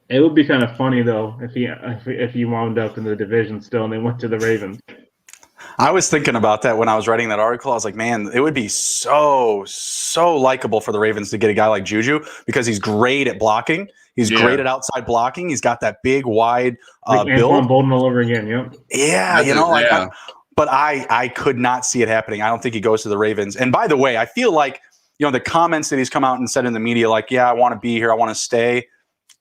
It would be kind of funny though if he wound up in the division still and they went to the Ravens. I was thinking about that when I was writing that article. I was like, man, it would be so likable for the Ravens to get a guy like Juju because he's great at blocking. He's great at outside blocking. He's got that big, wide like build. Anquan Bolden all over again. Yep. Yeah, but I could not see it happening. I don't think he goes to the Ravens. And by the way, I feel like the comments that he's come out and said in the media, like, yeah, I want to be here, I want to stay.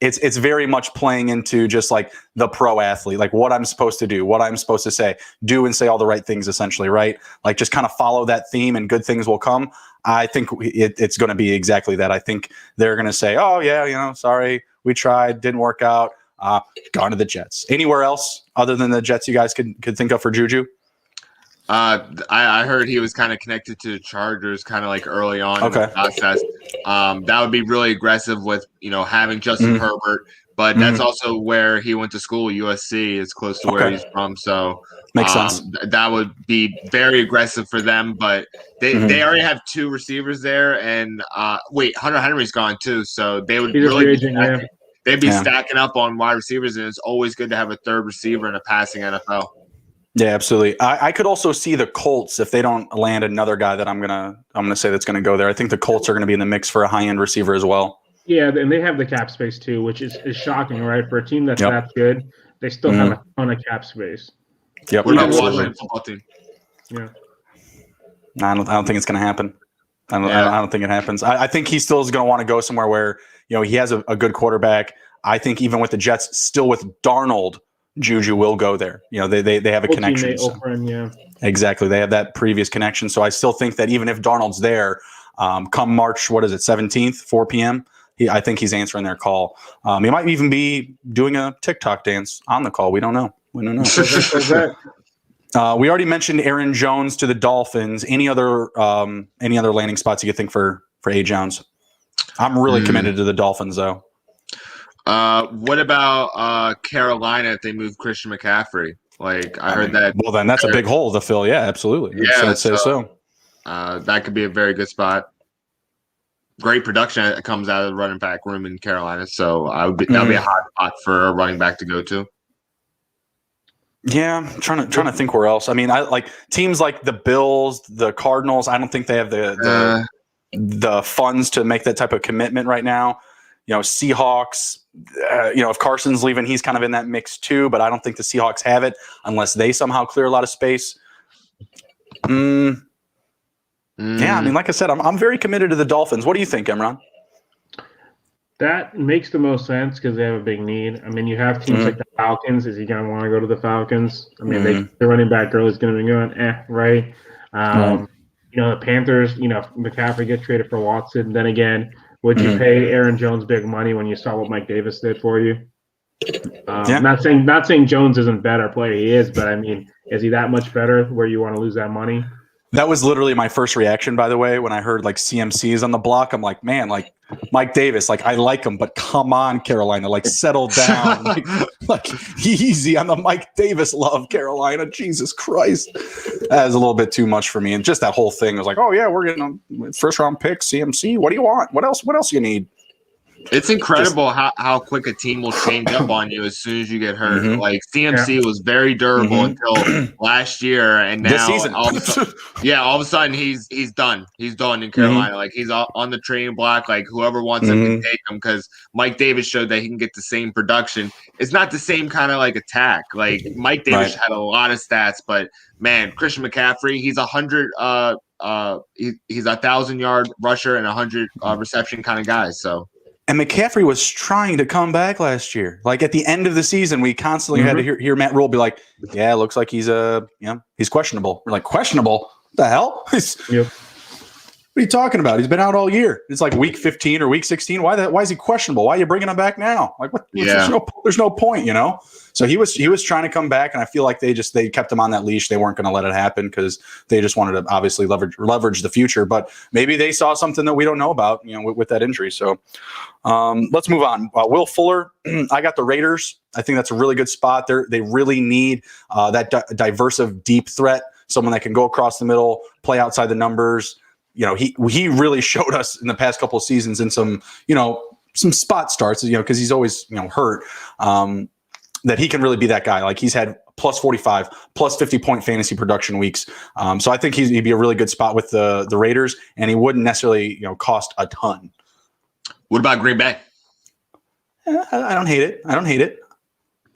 It's very much playing into just like the pro athlete, like what I'm supposed to do, what I'm supposed to say, do and say all the right things, essentially, right? Like just kind of follow that theme and good things will come. I think it's going to be exactly that. I think they're going to say, oh, yeah, sorry, we tried, didn't work out, gone to the Jets. Anywhere else other than the Jets you guys could think of for Juju? I heard he was kind of connected to the Chargers kind of like early on in the process. That would be really aggressive with, having Justin Herbert, but that's also where he went to school. USC is close to where he's from. So makes sense. That would be very aggressive for them, but they already have two receivers there. And Hunter Henry's gone too. So they would they'd be stacking up on wide receivers. And it's always good to have a third receiver in a passing NFL. Yeah, absolutely. I could also see the Colts if they don't land another guy that I'm gonna say that's gonna go there. I think the Colts are gonna be in the mix for a high end receiver as well. Yeah, and they have the cap space too, which is shocking, right? For a team that's that good, they still have a ton of cap space. Yep. We're not Washington football team. Yeah. I don't think it's gonna happen. I don't think it happens. I think he still is gonna want to go somewhere where he has a good quarterback. I think even with the Jets, still with Darnold, Juju will go there. They have a connection. Exactly. They have that previous connection. So I still think that even if Darnold's there, come March, 17th, 4 p.m., I think he's answering their call. He might even be doing a TikTok dance on the call. We don't know. We already mentioned Aaron Jones to the Dolphins. Any other landing spots you could think for A. Jones? I'm really committed to the Dolphins, though. What about Carolina if they move Christian McCaffrey? Like I heard that. Well, then that's a big hole to fill. Yeah, absolutely. Yeah, I'd say so. That could be a very good spot. Great production that comes out of the running back room in Carolina, so that'll be a hot spot for a running back to go to. Yeah, I'm trying to think where else. I mean, I like teams like the Bills, the Cardinals. I don't think they have the funds to make that type of commitment right now. Seahawks. If Carson's leaving, he's kind of in that mix too. But I don't think the Seahawks have it unless they somehow clear a lot of space. Yeah, I mean, like I said, I'm very committed to the Dolphins. What do you think, Imran? That makes the most sense because they have a big need. I mean, you have teams like the Falcons. Is he going to want to go to the Falcons? I mean, the running back girl is going to be going, right? The Panthers, McCaffrey gets traded for Watson. Then again, would you pay Aaron Jones big money when you saw what Mike Davis did for you? Not saying Jones isn't a better player. He is, but I mean, is he that much better where you want to lose that money? That was literally my first reaction, by the way, when I heard like CMC's on the block. I'm like, man, like Mike Davis, like I like him, but come on, Carolina, like settle down, like easy on the Mike Davis love, Carolina. Jesus Christ, that is a little bit too much for me. And just that whole thing was like, oh yeah, we're getting a first round pick, CMC. What do you want? What else you need? It's incredible how quick a team will change up on you as soon as you get hurt. Like CMC was very durable until last year, and now this season. all of a sudden he's done. He's done in Carolina. Like he's on the trading block. Like whoever wants him can take him because Mike Davis showed that he can get the same production. It's not the same kind of like attack. Like Mike Davis had a lot of stats, but man, Christian McCaffrey, he's 100. He's 1,000-yard rusher and 100 reception kind of guy. So. And McCaffrey was trying to come back last year. Like at the end of the season, we constantly had to hear Matt Rule be like, "Yeah, it looks like he's he's questionable." We're like, "Questionable? What the hell? What are you talking about? He's been out all year. It's like week 15 or week 16. Why is he questionable? Why are you bringing him back now? Like what? Yeah. There's no point, So he was trying to come back, and I feel like they kept him on that leash. They weren't going to let it happen because they just wanted to obviously leverage the future. But maybe they saw something that we don't know about, with that injury. So let's move on. Will Fuller, I got the Raiders. I think that's a really good spot. They really need that diverse deep threat, someone that can go across the middle, play outside the numbers. he really showed us in the past couple of seasons in some spot starts, because he's always hurt, that he can really be that guy. Like he's had plus 45, plus 50-point fantasy production weeks. So I think he'd be a really good spot with the Raiders, and he wouldn't necessarily cost a ton. What about Green Bay? I don't hate it.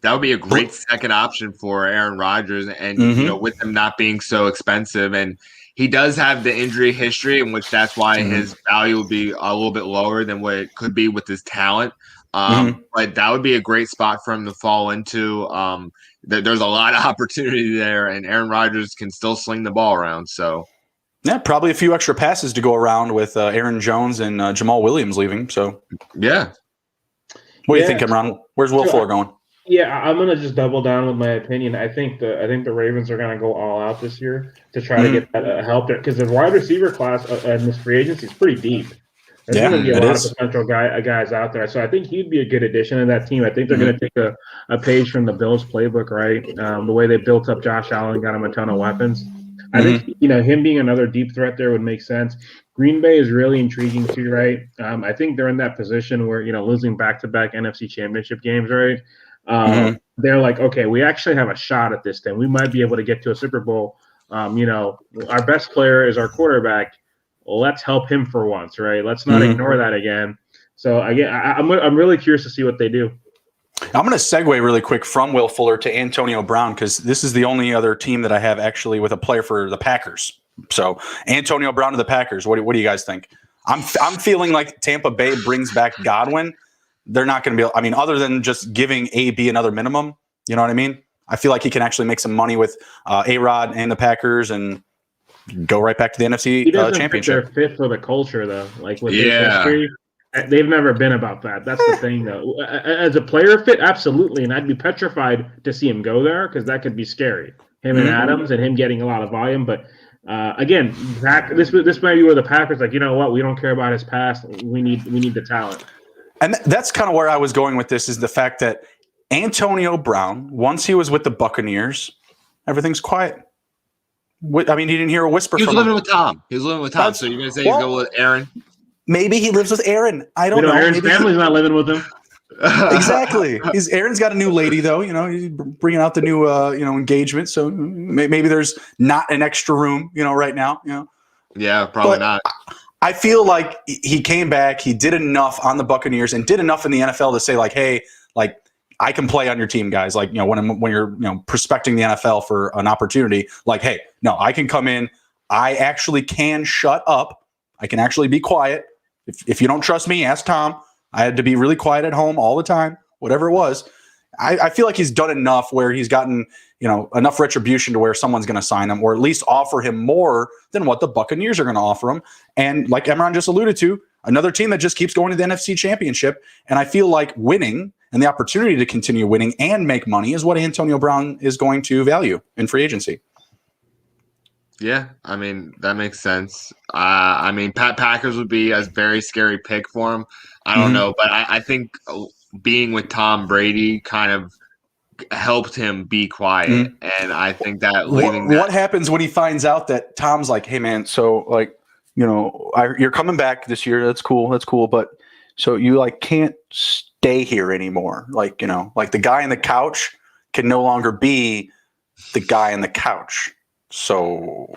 That would be a great second option for Aaron Rodgers, and with them not being so expensive, and he does have the injury history, in which that's why his value would be a little bit lower than what it could be with his talent. But that would be a great spot for him to fall into. There's a lot of opportunity there, and Aaron Rodgers can still sling the ball around. So, yeah, probably a few extra passes to go around with Aaron Jones and Jamal Williams leaving. So, yeah. What do you think, Imran? Where's Will Fuller going? Yeah, I'm gonna just double down with my opinion. I think the Ravens are gonna go all out this year to try to get that help there, because the wide receiver class in this free agency is pretty deep. There's going to be a lot of potential guys out there. So I think he'd be a good addition to that team. I think they're going to take a page from the Bills playbook, right? The way they built up Josh Allen, got him a ton of weapons. I think, him being another deep threat there would make sense. Green Bay is really intriguing too, right? I think they're in that position where, losing back-to-back NFC championship games, right? They're like, okay, we actually have a shot at this thing. We might be able to get to a Super Bowl. Our best player is our quarterback. Let's help him for once, right? Let's not ignore that again. So again, I'm really curious to see what they do. I'm going to segue really quick from Will Fuller to Antonio Brown, because this is the only other team that I have actually with a player for the Packers. So Antonio Brown to the Packers. What do you guys think? I'm feeling like Tampa Bay brings back Godwin. They're not going to be. Other than just giving AB another minimum, you know what I mean? I feel like he can actually make some money with A-Rod and the Packers and go right back to the NFC Championship. They're fit for the culture, though. Like with their history, they've never been about that. That's the thing, though. As a player fit, absolutely, and I'd be petrified to see him go there, because that could be scary. Him and Adams, and him getting a lot of volume. But again, this might be where the Packers like, you know what? We don't care about his past. We need the talent. And that's kind of where I was going with this, is the fact that Antonio Brown, once he was with the Buccaneers, everything's quiet. He didn't hear a whisper from him. He was living with Tom. So you're going to say you go with Aaron? Maybe he lives with Aaron. I don't know. Aaron's family's not living with him. Exactly. Aaron's got a new lady, though. He's bringing out the new engagement. So maybe there's not an extra room, right now. Yeah, probably not. I feel like he came back. He did enough on the Buccaneers and did enough in the NFL to say, like, hey, like, I can play on your team, guys. Like, when you're prospecting the NFL for an opportunity, like, hey, no, I can come in. I actually can shut up. I can actually be quiet. If you don't trust me, ask Tom. I had to be really quiet at home all the time, whatever it was. I feel like he's done enough where he's gotten, enough retribution to where someone's going to sign him, or at least offer him more than what the Buccaneers are going to offer him. And like Imran just alluded to, another team that just keeps going to the NFC Championship. And I feel like winning and the opportunity to continue winning and make money is what Antonio Brown is going to value in free agency. Yeah, that makes sense. Packers would be a very scary pick for him. I don't know, but I think being with Tom Brady kind of helped him be quiet, and I think that what happens when he finds out that Tom's like, hey man, so like, you're coming back this year. That's cool, but so you like can't stay here anymore. Like, like the guy on the couch can no longer be the guy on the couch. So,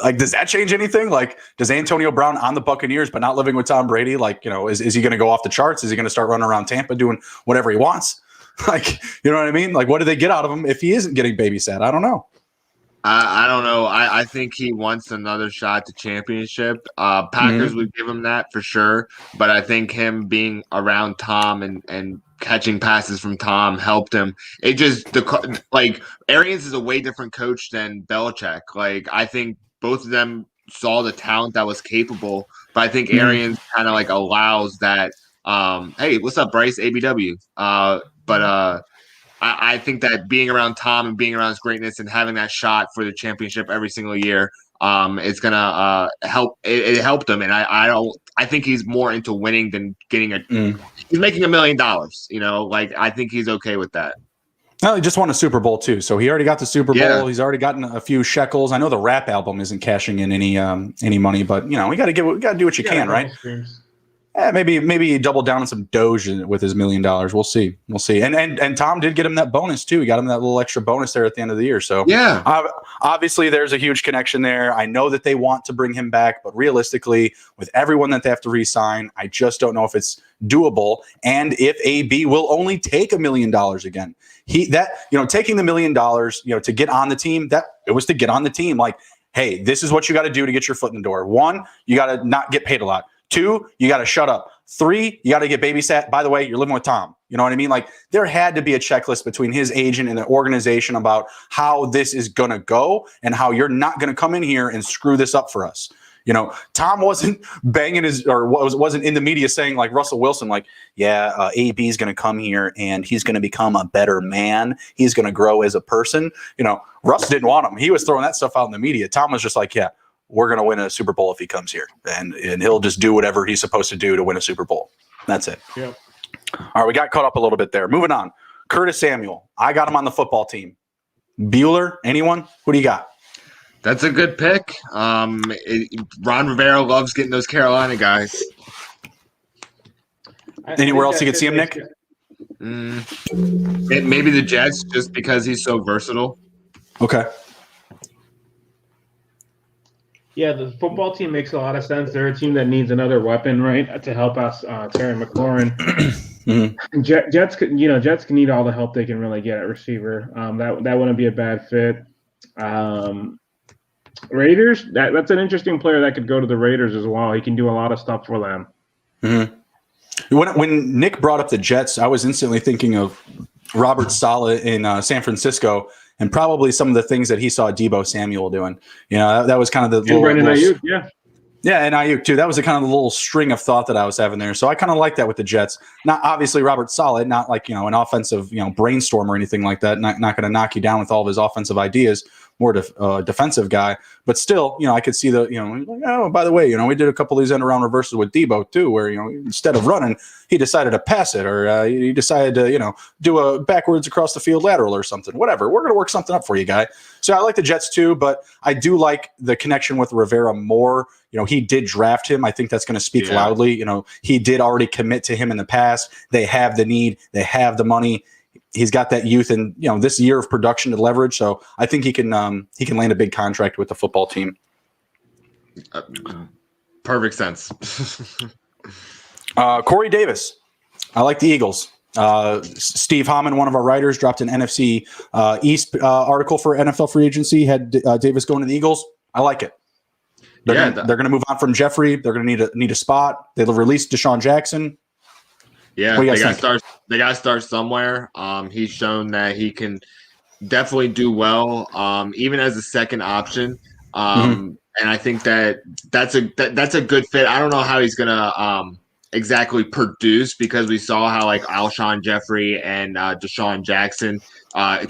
like, does that change anything? Like, does Antonio Brown on the Buccaneers, but not living with Tom Brady, like, is he going to go off the charts? Is he going to start running around Tampa doing whatever he wants? Like, you know what I mean? Like, what do they get out of him if he isn't getting babysat? I don't know. I don't know. I think he wants another shot to championship. Packers would give him that for sure. But I think him being around Tom and catching passes from Tom helped him. It just Arians is a way different coach than Belichick. Like, I think both of them saw the talent that was capable, but I think Arians kind of like allows that. Hey, what's up, Bryce? ABW. I think that being around Tom and being around his greatness and having that shot for the championship every single year, it's gonna help. It helped him, and I think he's more into winning than getting he's making $1 million. I think he's okay with that. No, he just won a Super Bowl too, so he already got the Super Bowl. Yeah. He's already gotten a few shekels. I know the rap album isn't cashing in any money, but we got to do what you can, right? Maybe double down on some Doge with his $1 million. We'll see. And Tom did get him that bonus too. He got him that little extra bonus there at the end of the year. So yeah, obviously there's a huge connection there. I know that they want to bring him back, but realistically, with everyone that they have to re-sign, I just don't know if it's doable. And if AB will only take $1 million again, taking the $1 million, to get on the team, that it was to get on the team. Like, hey, this is what you got to do to get your foot in the door. 1, you got to not get paid a lot. 2, you got to shut up. 3, you got to get babysat. By the way, you're living with Tom. You know what I mean? Like, there had to be a checklist between his agent and the organization about how this is going to go and how you're not going to come in here and screw this up for us. Tom wasn't banging wasn't in the media saying like Russell Wilson, like, yeah, AB is going to come here and he's going to become a better man. He's going to grow as a person. Russ didn't want him. He was throwing that stuff out in the media. Tom was just like, yeah, we're going to win a Super Bowl if he comes here, and he'll just do whatever he's supposed to do to win a Super Bowl. That's it. Yeah. All right, we got caught up a little bit there. Moving on. Curtis Samuel. I got him on the football team. Bueller, anyone? What do you got? That's a good pick. Ron Rivera loves getting those Carolina guys. Anywhere else you could see him, Nick? Maybe the Jets, just because he's so versatile. Okay. Yeah, the football team makes a lot of sense. They're a team that needs another weapon, right, to help us, Terry McLaurin. Mm-hmm. Jets can need all the help they can really get at receiver. That wouldn't be a bad fit. Raiders, that's an interesting player that could go to the Raiders as well. He can do a lot of stuff for them. Mm-hmm. When Nick brought up the Jets, I was instantly thinking of Robert Saleh in San Francisco, and probably some of the things that he saw Deebo Samuel doing. That was kind of the little Ayuk, yeah. Yeah, and Ayuk too. That was the kind of the little string of thought that I was having there. So I kind of like that with the Jets. Not obviously Robert Saleh, not like an offensive brainstorm or anything like that. Not going to knock you down with all of his offensive ideas. More defensive guy, but still, I could see like, oh, by the way, we did a couple of these end around reverses with Deebo too, where instead of running, he decided to pass it, or he decided to do a backwards across the field lateral or something. Whatever, we're gonna work something up for you, guy. So I like the Jets too, but I do like the connection with Rivera more. He did draft him. I think that's going to speak loudly. He did already commit to him in the past. They have the need. They have the money. He's got that youth and this year of production to leverage. So I think he can land a big contract with the football team. Perfect sense. Corey Davis. I like the Eagles. Steve Hammond, one of our writers, dropped an NFC East article for NFL free agency. Had Davis going to the Eagles. I like it. They're going to move on from Jeffrey. They're going to need a spot. They'll release Deshaun Jackson. Yeah, they got to start somewhere. He's shown that he can definitely do well, even as a second option. And I think that's a good fit. I don't know how he's gonna exactly produce, because we saw how like Alshon Jeffrey and Deshaun Jackson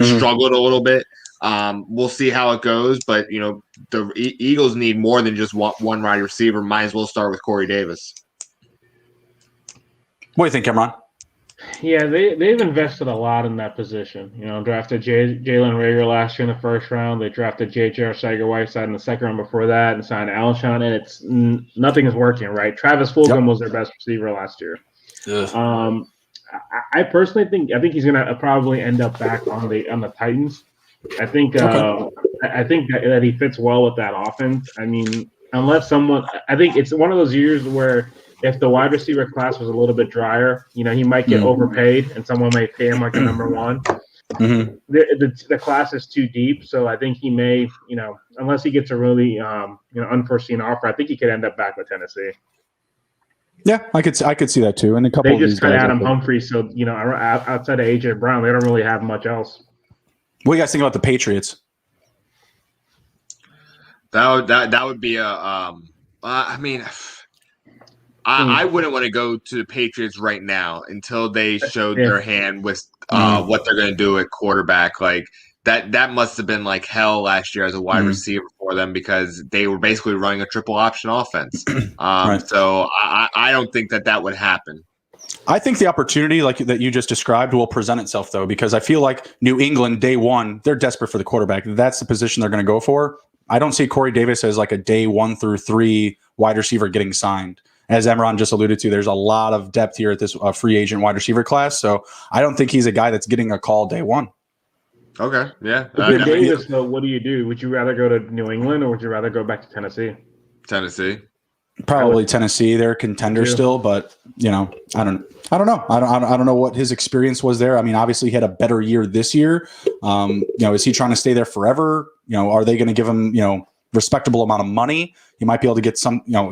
struggled a little bit. We'll see how it goes, but the Eagles need more than just one wide receiver. Might as well start with Corey Davis. What do you think, Imran? Yeah, they've invested a lot in that position. Drafted Jalen Reagor last year in the first round. They drafted J.J. Arcega-Whiteside in the second round before that, and signed Alshon, and nothing is working, right? Travis Fulgham was their best receiver last year. I personally think he's going to probably end up back on the Titans. I think that he fits well with that offense. I mean, unless I think it's one of those years where if the wide receiver class was a little bit drier, he might get overpaid, and someone may pay him like a number one. Mm-hmm. The class is too deep, so I think he may, unless he gets a really unforeseen offer, I think he could end up back with Tennessee. Yeah, I could see that too. And a couple they of these just cut guys Adam Humphreys, so outside of AJ Brown, they don't really have much else. What do you guys think about the Patriots? That would be a. I wouldn't want to go to the Patriots right now until they showed their hand with what they're going to do at quarterback. Like that must have been like hell last year as a wide receiver for them, because they were basically running a triple option offense. Right. So I don't think that would happen. I think the opportunity like that you just described will present itself, though, because I feel like New England, day one, they're desperate for the quarterback. That's the position they're going to go for. I don't see Corey Davis as like a day 1 through 3 wide receiver getting signed. As Imran just alluded to, there's a lot of depth here at this free agent wide receiver class. So I don't think he's a guy that's getting a call day one. Okay, yeah. With Davis, though, what do you do? Would you rather go to New England or would you rather go back to Tennessee? Tennessee. Probably Tennessee. They're a contender still, but I don't know. I don't know what his experience was there. I mean, obviously he had a better year this year. Is he trying to stay there forever? Are they going to give him, respectable amount of money? He might be able to get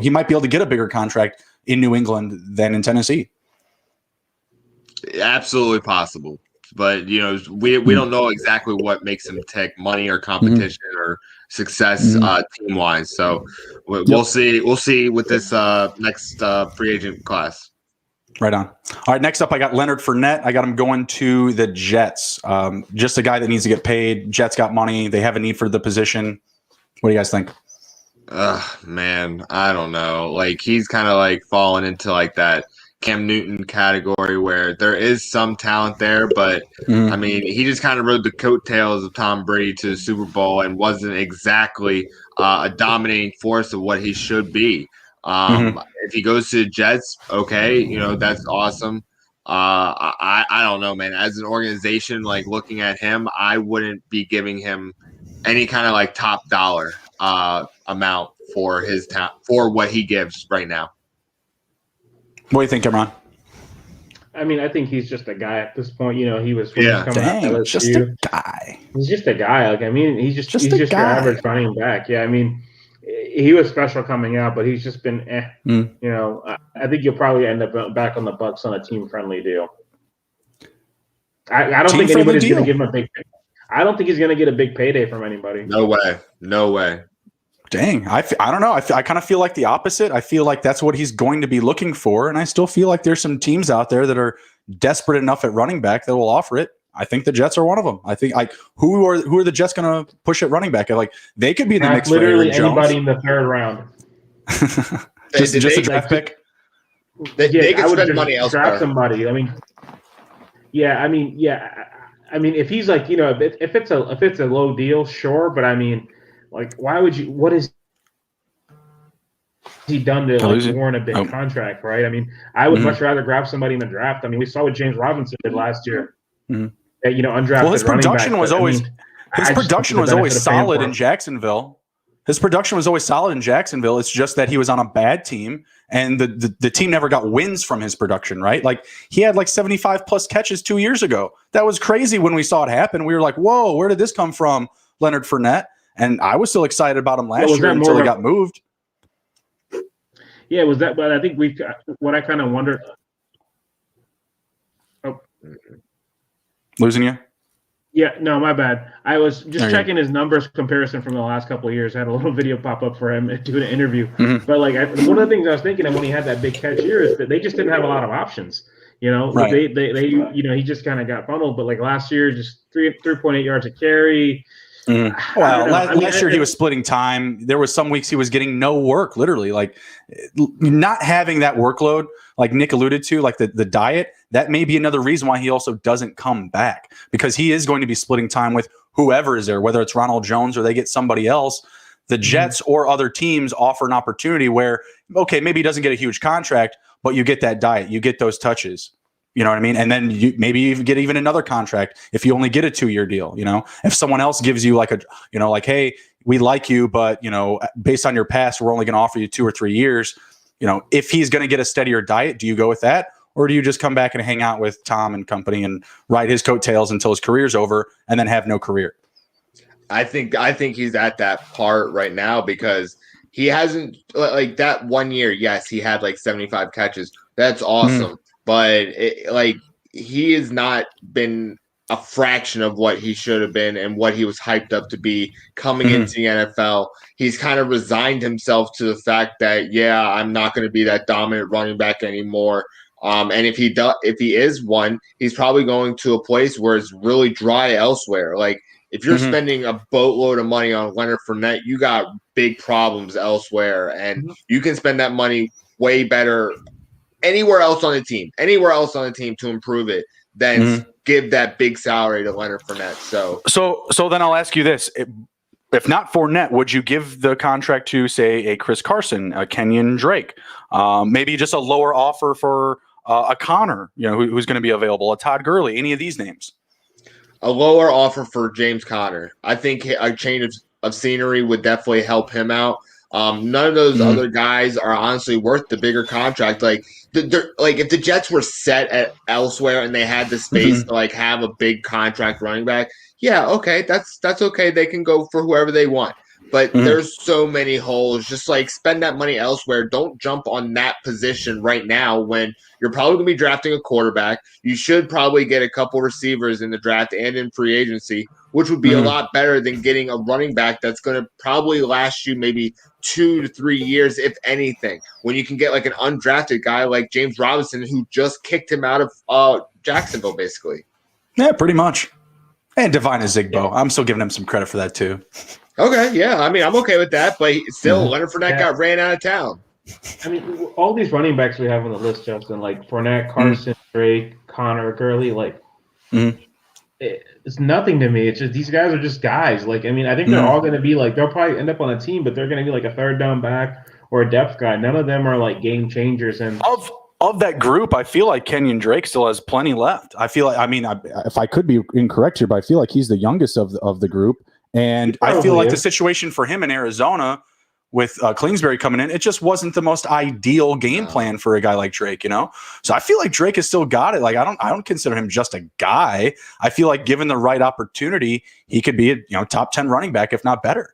he might be able to get a bigger contract in New England than in Tennessee. Absolutely possible. But, we don't know exactly what makes him take money or competition or success team-wise. So we'll see. We'll see with this next free agent class. Right on. All right, next up, I got Leonard Fournette. I got him going to the Jets. Just a guy that needs to get paid. Jets got money. They have a need for the position. What do you guys think? Man, I don't know. Like, he's kind of like fallen into like that Cam Newton category where there is some talent there, but I mean, he just kind of rode the coattails of Tom Brady to the Super Bowl and wasn't exactly a dominating force of what he should be. If he goes to the Jets, okay, that's awesome. I don't know, man. As an organization, like looking at him, I wouldn't be giving him any kind of like top dollar amount for his for what he gives right now. What do you think, Imran? I mean, I think he's just a guy at this point. He was just a guy. He's just a guy. Like, I mean, he's just your average running back. Yeah, I mean, he was special coming out, but he's just been I think you'll probably end up back on the Bucs on a team-friendly deal. I don't think anybody's going to give him a big. I don't think he's going to get a big payday from anybody. No way. Dang, I don't know. I kind of feel like the opposite. I feel like that's what he's going to be looking for, and I still feel like there's some teams out there that are desperate enough at running back that will offer it. I think the Jets are one of them. I think who are the Jets going to push at running back? Like they could be in the mix for literally Aaron anybody Jones. in the third round. just a draft pick. They could spend money elsewhere. Draft somebody. I mean, if he's like if it's a low deal, sure, but I mean. Like, why would you? What has he done to warrant a big contract, right? I mean, I would much rather grab somebody in the draft. I mean, we saw what James Robinson did last year. Undrafted. Well, his production was always solid in Jacksonville. His production was always solid in Jacksonville. It's just that he was on a bad team, and the team never got wins from his production, right? Like he had like 75 plus catches 2 years ago. That was crazy when we saw it happen. We were like, "Whoa, where did this come from, Leonard Fournette?" And I was still excited about him last year until he got moved. Yeah, was that? But I think what I kind of wondered. Oh, losing you? Yeah, no, my bad. I was just checking his numbers comparison from the last couple of years. I had a little video pop up for him doing an interview. But like one of the things I was thinking of when he had that big catch here is that they just didn't have a lot of options. Right. They he just kind of got funneled. But like last year, just 3.8 yards a carry. Well, last year he was splitting time. There was some weeks he was getting no work, literally. Like not having that workload, like Nick alluded to, like the diet, that may be another reason why he also doesn't come back, because he is going to be splitting time with whoever is there, whether it's Ronald Jones or they get somebody else. The Jets or other teams offer an opportunity where, okay, maybe he doesn't get a huge contract, but you get that diet, you get those touches. You know what I mean? And then maybe you get even another contract if you only get a 2-year deal. If someone else gives you like hey, we like you, but based on your past, we're only going to offer you 2 or 3 years. If he's going to get a steadier diet, do you go with that? Or do you just come back and hang out with Tom and company and ride his coattails until his career's over and then have no career? I think he's at that part right now because he hasn't like that 1 year. Yes, he had like 75 catches. That's awesome. But he has not been a fraction of what he should have been and what he was hyped up to be coming into the NFL. He's kind of resigned himself to the fact that, I'm not going to be that dominant running back anymore. And if he is one, he's probably going to a place where it's really dry elsewhere. Like if you're spending a boatload of money on Leonard Fournette, you got big problems elsewhere, and you can spend that money way better anywhere else on the team to improve it, then give that big salary to Leonard Fournette. So then I'll ask you this. If not Fournette, would you give the contract to, say, a Chris Carson, a Kenyon Drake, maybe just a lower offer for a Connor, who's going to be available, a Todd Gurley, any of these names? A lower offer for James Conner. I think a change of scenery would definitely help him out. None of those other guys are honestly worth the bigger contract. Like if the Jets were set at elsewhere and they had the space to have a big contract running back, yeah, okay, that's okay. They can go for whoever they want. But there's so many holes. Just spend that money elsewhere. Don't jump on that position right now when you're probably going to be drafting a quarterback. You should probably get a couple receivers in the draft and in free agency, which would be a lot better than getting a running back that's going to probably last you maybe 2 to 3 years, if anything. When you can get an undrafted guy like James Robinson, who just kicked him out of Jacksonville, basically. Yeah, pretty much. And Divine Azigbo. Yeah. I'm still giving him some credit for that too. Okay, yeah. I mean, I'm okay with that, but still, Leonard Fournette got ran out of town. I mean, all these running backs we have on the list, Justin, Fournette, Carson, Drake, Connor, Gurley, it's nothing to me. It's just these guys are just guys. I think they're all going to be they'll probably end up on a team, but they're going to be a third down back or a depth guy. None of them are game changers. And of that group, I feel like Kenyon Drake still has plenty left. I feel if I could be incorrect here, but I feel like he's the youngest of the group. And I feel like the situation for him in Arizona with Kingsbury coming in, it just wasn't the most ideal game plan for a guy like Drake, So I feel like Drake has still got it. I don't consider him just a guy. I feel like given the right opportunity, he could be a top 10 running back, if not better.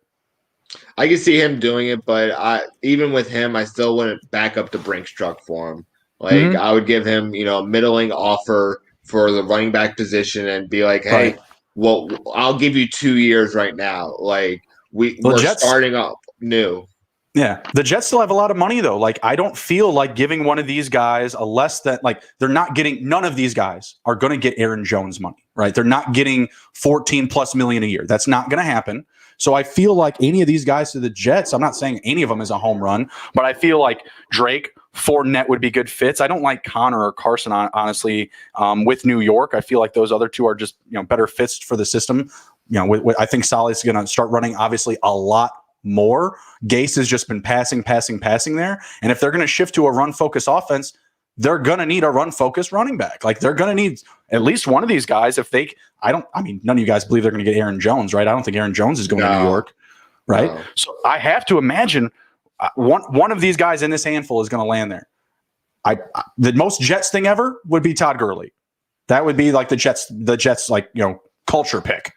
I can see him doing it, but even with him, I still wouldn't back up the Brinks truck for him. I would give him, a middling offer for the running back position and be like, hey, right. Well, I'll give you 2 years right now. We're Jets, starting up new. Yeah. The Jets still have a lot of money, though. I don't feel like giving one of these guys a less than they're not getting. None of these guys are going to get Aaron Jones money, right? They're not getting 14+ million a year. That's not going to happen. So I feel like any of these guys to the Jets, I'm not saying any of them is a home run, but I feel like Drake, Fournette would be good fits. I don't like Connor or Carson, honestly, with New York. I feel like those other two are just better fits for the system. I think Saleh's going to start running, obviously, a lot more. Gase has just been passing there. And if they're going to shift to a run-focused offense, they're going to need a run-focused running back. They're going to need at least one of these guys. None of you guys believe they're going to get Aaron Jones, right? I don't think Aaron Jones is going to New York, right? No. So I have to imagine one of these guys in this handful is going to land there. The most Jets thing ever would be Todd Gurley. That would be the Jets culture pick.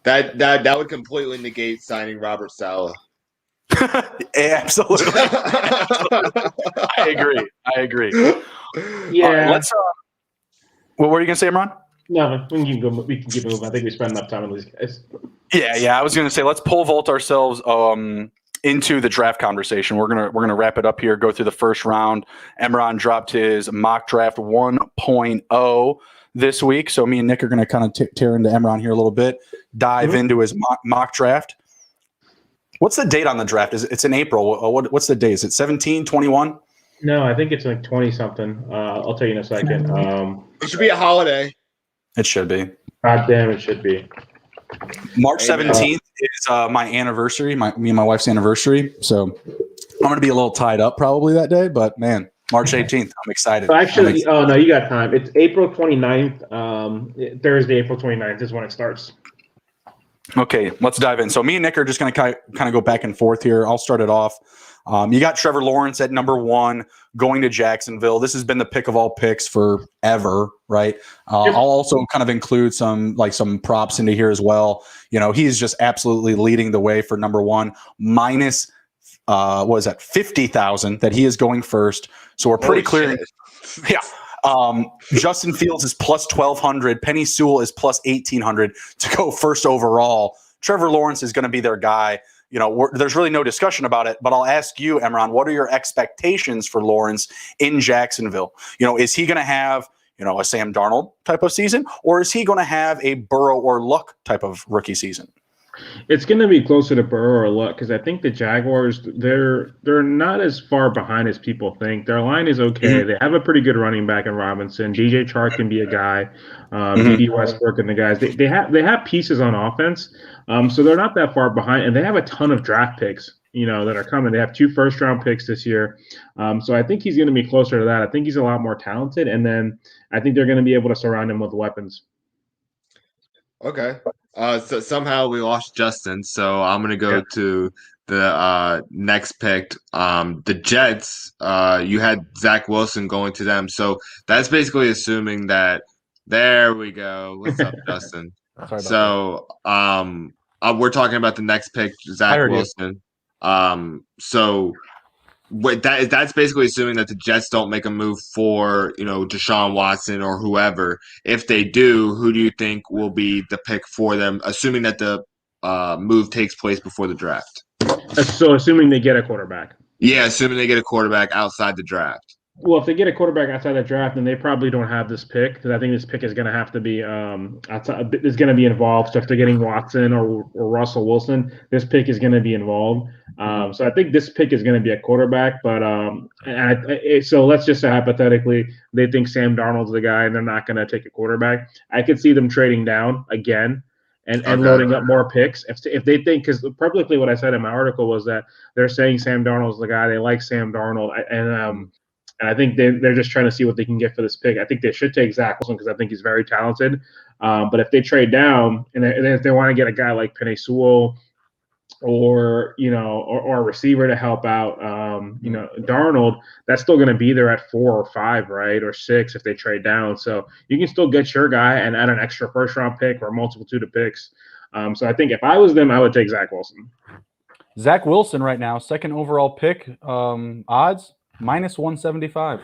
That would completely negate signing Robert Saleh. Absolutely. I agree. Yeah. Let's. What were you gonna say, Imran? No, we can keep moving. I think we spent enough time on these guys. Yeah. I was gonna say let's pole vault ourselves into the draft conversation. We're gonna wrap it up here. Go through the first round. Imran dropped his mock draft 1.0 this week, so me and Nick are gonna kind of tear into Imran here a little bit. Dive into his mock draft. What's the date on the draft? It's in April. What's the date? Is it 17, 21? No, I think it's 20-something. I'll tell you in a second. It should be a holiday. It should be. God damn, it should be. March 17th is my anniversary, me and my wife's anniversary. So I'm going to be a little tied up probably that day. But, man, March 18th, I'm excited. So actually, oh, no, you got time. It's April 29th. Thursday, April 29th is when it starts. Okay, let's dive in. So me and Nick are just going to kind of go back and forth here. I'll start it off. You got Trevor Lawrence at number 1 going to Jacksonville. This has been the pick of all picks forever, right? I'll also kind of include some props into here as well. He's just absolutely leading the way for number 1 minus what is that, 50,000 that he is going first. So we're pretty clear. Yeah. Justin Fields is plus 1,200. Penny Sewell is plus 1,800 to go first overall. Trevor Lawrence is going to be their guy. There's really no discussion about it, but I'll ask you, Imran, what are your expectations for Lawrence in Jacksonville? Is he going to have, a Sam Darnold type of season, or is he going to have a Burrow or Luck type of rookie season? It's going to be closer to Burrow or Luck because I think the Jaguars they're not as far behind as people think. Their line is okay. They have a pretty good running back in Robinson. DJ Chark can be a guy. D.D. Westbrook and the guys. They have pieces on offense, so they're not that far behind, and they have a ton of draft picks. That are coming. They have 2 first-round picks this year, so I think he's going to be closer to that. I think he's a lot more talented, and then I think they're going to be able to surround him with weapons. Okay. So somehow we lost Justin, so I'm gonna go to the next pick. The Jets. You had Zach Wilson going to them, so that's basically assuming that. There we go. What's up, Justin? So we're talking about the next pick, Zach Wilson. So that's basically assuming that the Jets don't make a move for, Deshaun Watson or whoever. If they do, who do you think will be the pick for them, assuming that the move takes place before the draft? So assuming they get a quarterback. Yeah, assuming they get a quarterback outside the draft. Well, if they get a quarterback outside the draft, then they probably don't have this pick because I think this pick is going to have to be is going to be involved. So if they're getting Watson or Russell Wilson, this pick is going to be involved. So I think this pick is going to be a quarterback. But so let's just say hypothetically they think Sam Darnold's the guy and they're not going to take a quarterback. I could see them trading down again and loading up more picks if they think, because publicly what I said in my article was that they're saying Sam Darnold's the guy. They like Sam Darnold and I think they're just trying to see what they can get for this pick. I think they should take Zach Wilson because I think he's very talented. But if they trade down and if they want to get a guy like Penei Sewell or a receiver to help out, Darnold, that's still going to be there at 4 or 5, right, or 6 if they trade down. So you can still get your guy and add an extra first-round pick or a multitude of picks. So I think if I was them, I would take Zach Wilson. Zach Wilson right now, second overall pick, odds -175.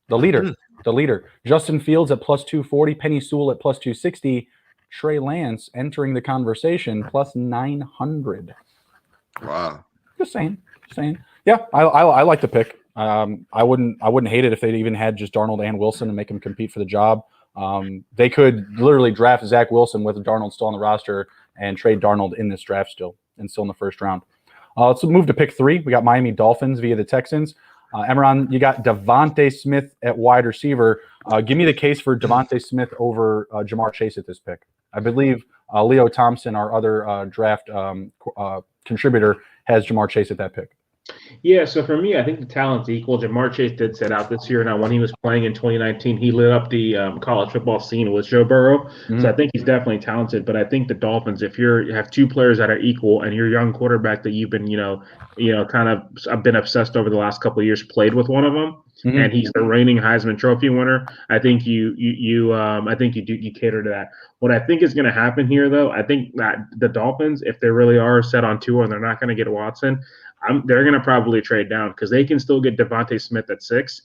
The leader. Justin Fields at +240. Penei Sewell at +260. Trey Lance entering the conversation +900. Wow. Just saying. Yeah, I like the pick. I wouldn't hate it if they even had just Darnold and Wilson and make them compete for the job. They could literally draft Zach Wilson with Darnold still on the roster and trade Darnold in this draft still in the first round. Let's move to pick 3. We got Miami Dolphins via the Texans. Imran, you got Devontae Smith at wide receiver. Give me the case for Devontae Smith over Jamar Chase at this pick. I believe Leo Thompson, our other draft contributor, has Jamar Chase at that pick. Yeah, so for me, I think the talent's equal. Jamar Chase did set out this year. Now, when he was playing in 2019, he lit up the college football scene with Joe Burrow. So I think he's definitely talented. But I think the Dolphins, if you have 2 players that are equal and your young quarterback that you've been, kind of been obsessed over the last couple of years, played with one of them, and he's the reigning Heisman Trophy winner, I think you cater to that. What I think is going to happen here, though, I think that the Dolphins, if they really are set on Tua and they're not going to get Watson, they're going to probably trade down because they can still get Devontae Smith at 6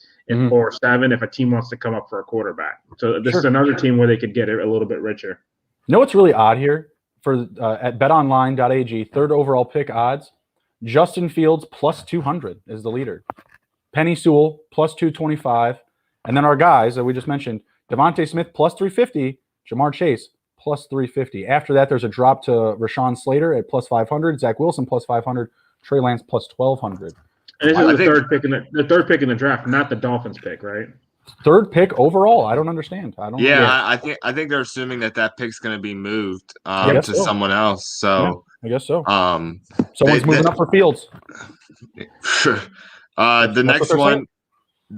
or 7 if a team wants to come up for a quarterback. So this is another team where they could get it a little bit richer. You know what's really odd here? For at betonline.ag, 3rd overall pick odds, Justin Fields +200 is the leader. Penei Sewell +225. And then our guys that we just mentioned, Devontae Smith +350, Jamar Chase +350. After that, there's a drop to Rashaan Slater at +500, Zach Wilson +500, Trey Lance +1,200. And this is the third pick in the draft, not the Dolphins pick, right? 3rd pick overall. I don't understand. I think they're assuming that pick's going to be moved to someone else. So I guess so. Someone's moving up for Fields. Sure. The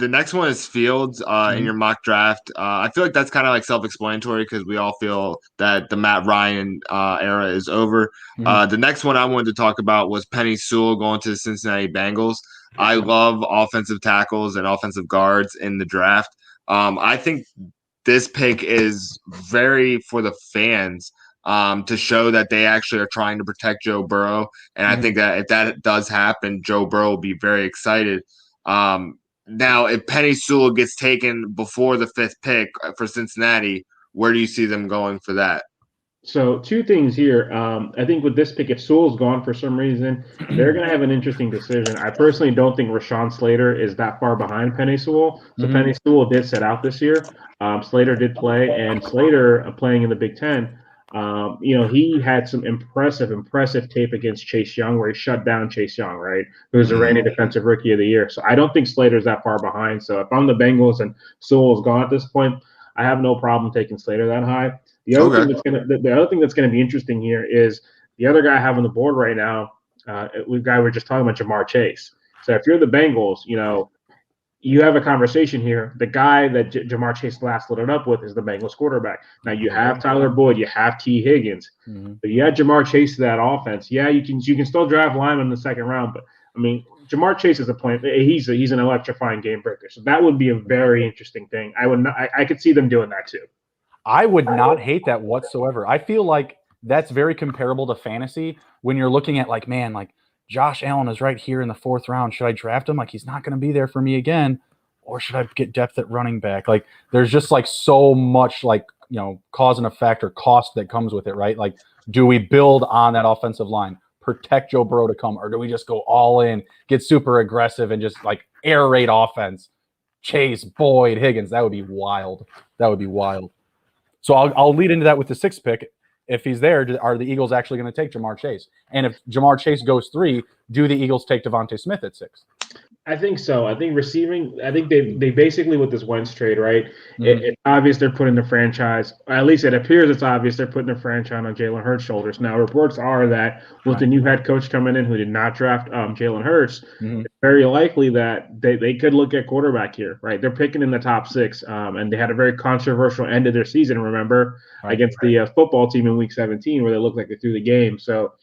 next one is Fields in your mock draft. I feel like that's kind of like self-explanatory because we all feel that the Matt Ryan era is over. The next one I wanted to talk about was Penei Sewell going to the Cincinnati Bengals. I love offensive tackles and offensive guards in the draft. I think this pick is very for the fans to show that they actually are trying to protect Joe Burrow. And I think that if that does happen, Joe Burrow will be very excited. Now, if Penei Sewell gets taken before the 5th pick for Cincinnati, where do you see them going for that? So 2 things here. I think with this pick, if Sewell's gone for some reason, they're going to have an interesting decision. I personally don't think Rashaan Slater is that far behind Penei Sewell. So Penei Sewell did set out this year. Slater did play, and Slater playing in the Big Ten. He had some impressive tape against Chase Young where he shut down Chase Young, right? Who was the reigning defensive rookie of the year. So I don't think Slater's that far behind. So if I'm the Bengals and Sewell's gone at this point, I have no problem taking Slater that high. The other thing that's gonna be interesting here is the other guy I have on the board right now. We're just talking about Jamar Chase. So if you're the Bengals, you have a conversation here. The guy that Jamar Chase last loaded up with is the Bengals quarterback. Now you have Tyler Boyd, you have T. Higgins, but you add Jamar Chase to that offense. Yeah, you can still draft lineman in the second round, but I mean Jamar Chase is a point. He's an electrifying game breaker. So that would be a very interesting thing. I could see them doing that too. I would not hate that whatsoever. I feel like that's very comparable to fantasy when you're looking at Josh Allen is right here in the 4th round. Should I draft him? He's not going to be there for me again. Or should I get depth at running back? There's just so much cause and effect or cost that comes with it, right? Do we build on that offensive line, protect Joe Burrow to come, or do we just go all in, get super aggressive and just air raid offense? Chase, Boyd, Higgins, that would be wild. So I'll lead into that with the 6th pick. If he's there, are the Eagles actually going to take Jamar Chase? And if Jamar Chase goes 3, do the Eagles take Devontae Smith at 6? I think so. I think receiving. I think they basically with this Wentz trade, right? It's obvious they're putting the franchise. At least it appears it's obvious they're putting the franchise on Jalen Hurts' shoulders. Now reports are that with the new head coach coming in, who did not draft Jalen Hurts, it's very likely that they could look at quarterback here, right? They're picking in the top 6, and they had a very controversial end of their season. Remember against the football team in Week 17, where they looked like they threw the game. So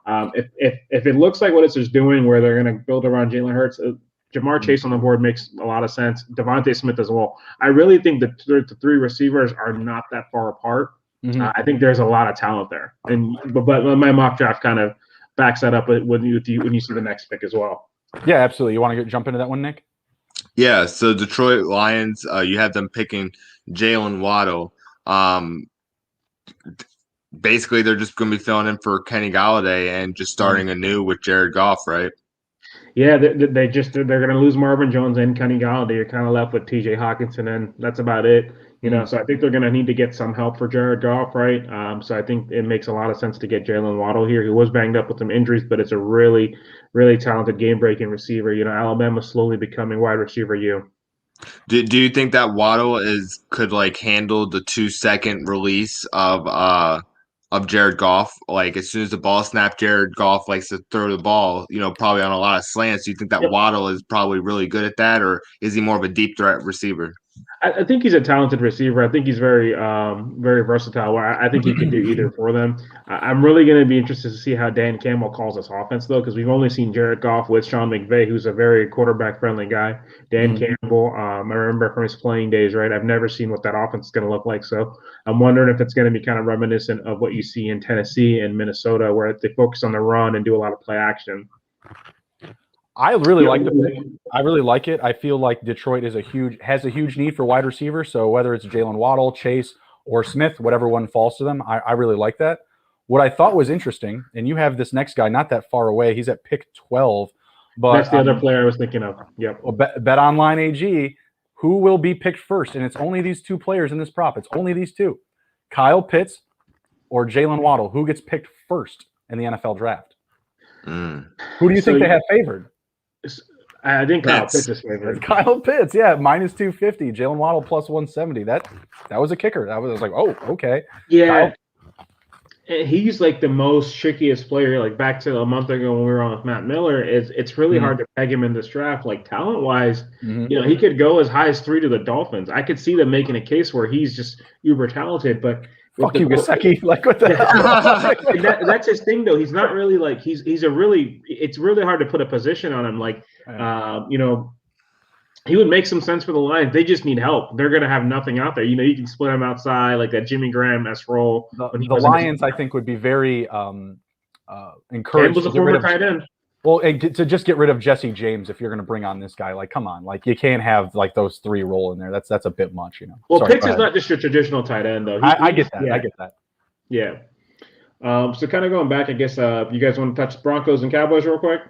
if it looks like what it's just doing, where they're going to build around Jalen Hurts. Jamar Chase on the board makes a lot of sense. Devontae Smith as well. I really think the 3 receivers are not that far apart. I think there's a lot of talent there, but my mock draft kind of backs that up when you see the next pick as well. Yeah, absolutely. You want to jump into that one, Nick? Yeah. So Detroit Lions, you have them picking Jalen Waddle. Basically, they're just going to be filling in for Kenny Golladay and just starting anew with Jared Goff, right? Yeah, they're going to lose Marvin Jones and Kenny Golladay. You're kind of left with T.J. Hockenson, and that's about it. So I think they're going to need to get some help for Jared Goff, right? So I think it makes a lot of sense to get Jalen Waddle here. He was banged up with some injuries, but it's a really, really talented game-breaking receiver. Alabama's slowly becoming wide receiver U. Do you think that Waddle could handle the 2-second release of Jared Goff? As soon as the ball snapped, Jared Goff likes to throw the ball, probably on a lot of slants. Do you think that Waddle is probably really good at that, or is he more of a deep threat receiver? I think he's a talented receiver. I think he's very, very versatile. I think he can do either for them. I'm really going to be interested to see how Dan Campbell calls this offense, though, because we've only seen Jared Goff with Sean McVay, who's a very quarterback-friendly guy. Dan Campbell, I remember from his playing days, right? I've never seen what that offense is going to look like. So I'm wondering if it's going to be kind of reminiscent of what you see in Tennessee and Minnesota, where they focus on the run and do a lot of play action. I really like the pick. I really like it. I feel like Detroit has a huge need for wide receiver. So whether it's Jalen Waddle, Chase, or Smith, whatever one falls to them, I really like that. What I thought was interesting, and you have this next guy not that far away. He's at pick 12. But that's the other player I was thinking of. Yep. Well, Bet Online AG, who will be picked first? And it's only these 2 players in this prop. It's only these 2. Kyle Pitts or Jalen Waddle. Who gets picked first in the NFL draft? Who do you think they have favored? I think Kyle Pitts is favored. Kyle Pitts, yeah, minus 250. Jalen Waddle plus 170. That was a kicker. I was like, oh, okay. Yeah. He's the most trickiest player. Back to a month ago when we were on with Matt Miller, it's really hard to peg him in this draft. Talent wise, he could go as high as 3 to the Dolphins. I could see them making a case where he's just uber talented, but fuck you, Gesicki. What the hell? That's his thing, though. He's not really it's really hard to put a position on him. He would make some sense for the Lions. They just need help. They're going to have nothing out there. You can split him outside like that Jimmy Graham-esque role. The Lions, I think, would be very encouraged. Campbell's a former tight end. Well, to just get rid of Jesse James if you're going to bring on this guy, come on, you can't have those 3 roll in there. That's a bit much, Well, Pitts is not just your traditional tight end, though. I get that. Yeah. I get that. Yeah. So kind of going back, I guess you guys want to touch Broncos and Cowboys real quick?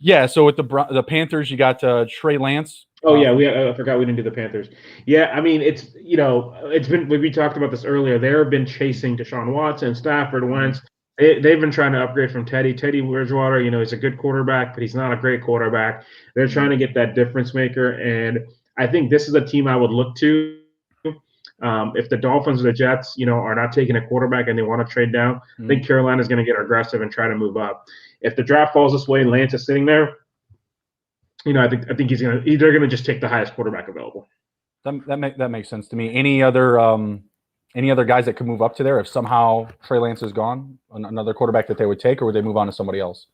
Yeah, so with the Panthers, you got Trey Lance. Oh yeah, I forgot we didn't do the Panthers. Yeah, I mean it's been we talked about this earlier. They've been chasing Deshaun Watson, Stafford, Wentz. They've been trying to upgrade from Teddy Bridgewater. He's a good quarterback, but he's not a great quarterback. They're trying to get that difference maker, and I think this is a team I would look to. If the Dolphins or the Jets, are not taking a quarterback and they want to trade down, I think Carolina's going to get aggressive and try to move up. If the draft falls this way and Lance is sitting there, I think they're gonna just take the highest quarterback available. That makes sense to me. Any other guys that could move up to there if somehow Trey Lance is gone? Another quarterback that they would take, or would they move on to somebody else?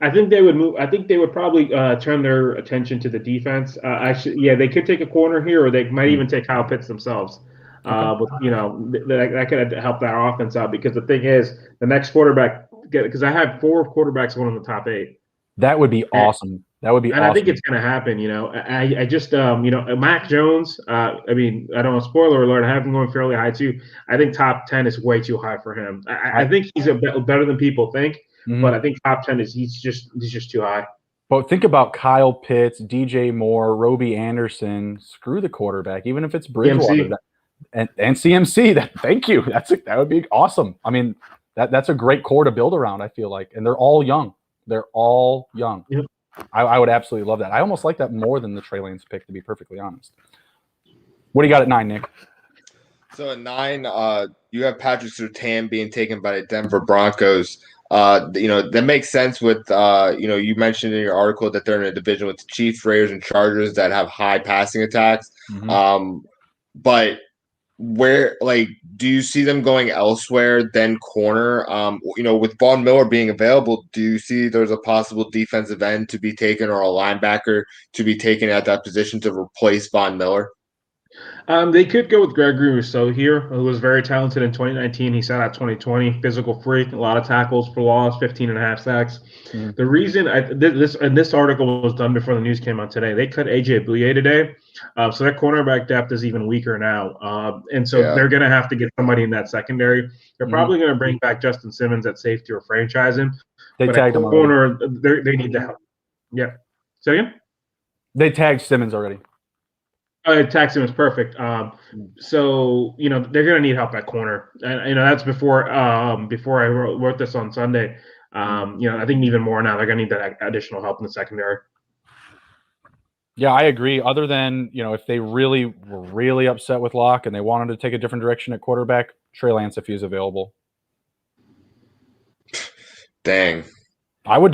I think they would move. I think they would probably turn their attention to the defense. They could take a corner here, or they might even take Kyle Pitts themselves. But that could help that offense out because the thing is, the next quarterback, because I have 4 quarterbacks going in the top 8. That would be awesome. That would be awesome. I think it's going to happen. I just Mac Jones. I don't know. Spoiler alert. I have him going fairly high too. I think top 10 is way too high for him. I think he's better than people think, but I think top 10 he's just too high. But think about Kyle Pitts, DJ Moore, Roby Anderson. Screw the quarterback, even if it's Bridgewater and CMC. Thank you. That would be awesome. I mean, that's a great core to build around. I feel like, and they're all young. They're all young. Yep. I would absolutely love that. I almost like that more than the Trey Lance pick, to be perfectly honest. What do you got at 9, Nick? So at 9, you have Patrick Surtain being taken by the Denver Broncos. That makes sense with, you mentioned in your article that they're in a division with the Chiefs, Raiders, and Chargers that have high passing attacks. But where, do you see them going elsewhere than corner? With Von Miller being available, do you see there's a possible defensive end to be taken or a linebacker to be taken at that position to replace Von Miller? They could go with Gregory Rousseau here, who was very talented in 2019. He sat out 2020, physical freak, a lot of tackles for loss, 15.5 sacks. The reason this article was done before the news came out today, they cut AJ Bouye today, so their cornerback depth is even weaker now, and so they're going to have to get somebody in that secondary. They're probably going to bring back Justin Simmons at safety or franchise him. They tagged him corner. They need to help. Yeah. Say again? They tagged Simmons already. Tag Simmons perfect. So they're going to need help at corner, and that's before I wrote this on Sunday. I think even more now. They're going to need that additional help in the secondary. Yeah, I agree. Other than if they really were really upset with Locke and they wanted to take a different direction at quarterback, Trey Lance if he's available. Dang, I would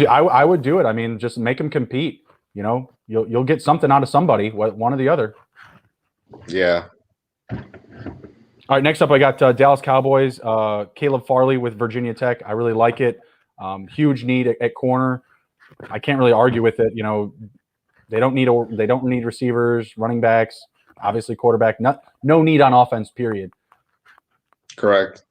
do it. I mean, just make him compete. You'll get something out of somebody, one or the other. Yeah. All right, next up I got Dallas Cowboys, Caleb Farley with Virginia Tech. I really like it. Huge need at corner. I can't really argue with it. They don't need receivers, running backs, obviously quarterback. No need on offense, period. Correct.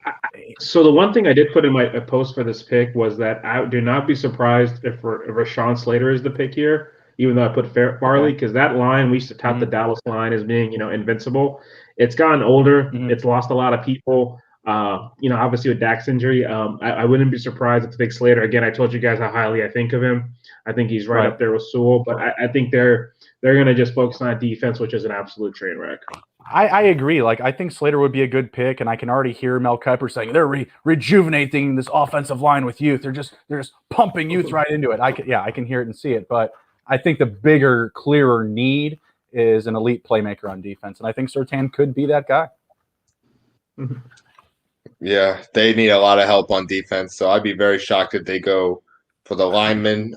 So the one thing I did put in my post for this pick was that I do not be surprised if Rashaan Slater is the pick here, even though I put Farley, because that line, we used to tout the Dallas line as being, invincible. It's gotten older. It's lost a lot of people. Obviously with Dak's injury, I wouldn't be surprised if they take Slater. Again, I told you guys how highly I think of him. I think he's right up there with Sewell, but I think they're going to just focus on defense, which is an absolute train wreck. I agree. I think Slater would be a good pick, and I can already hear Mel Kiper saying they're rejuvenating this offensive line with youth. They're just pumping youth right into it. I can hear it and see it, but I think the bigger, clearer need is an elite playmaker on defense, and I think Surtain could be that guy. Yeah, they need a lot of help on defense, so I'd be very shocked if they go for the linemen.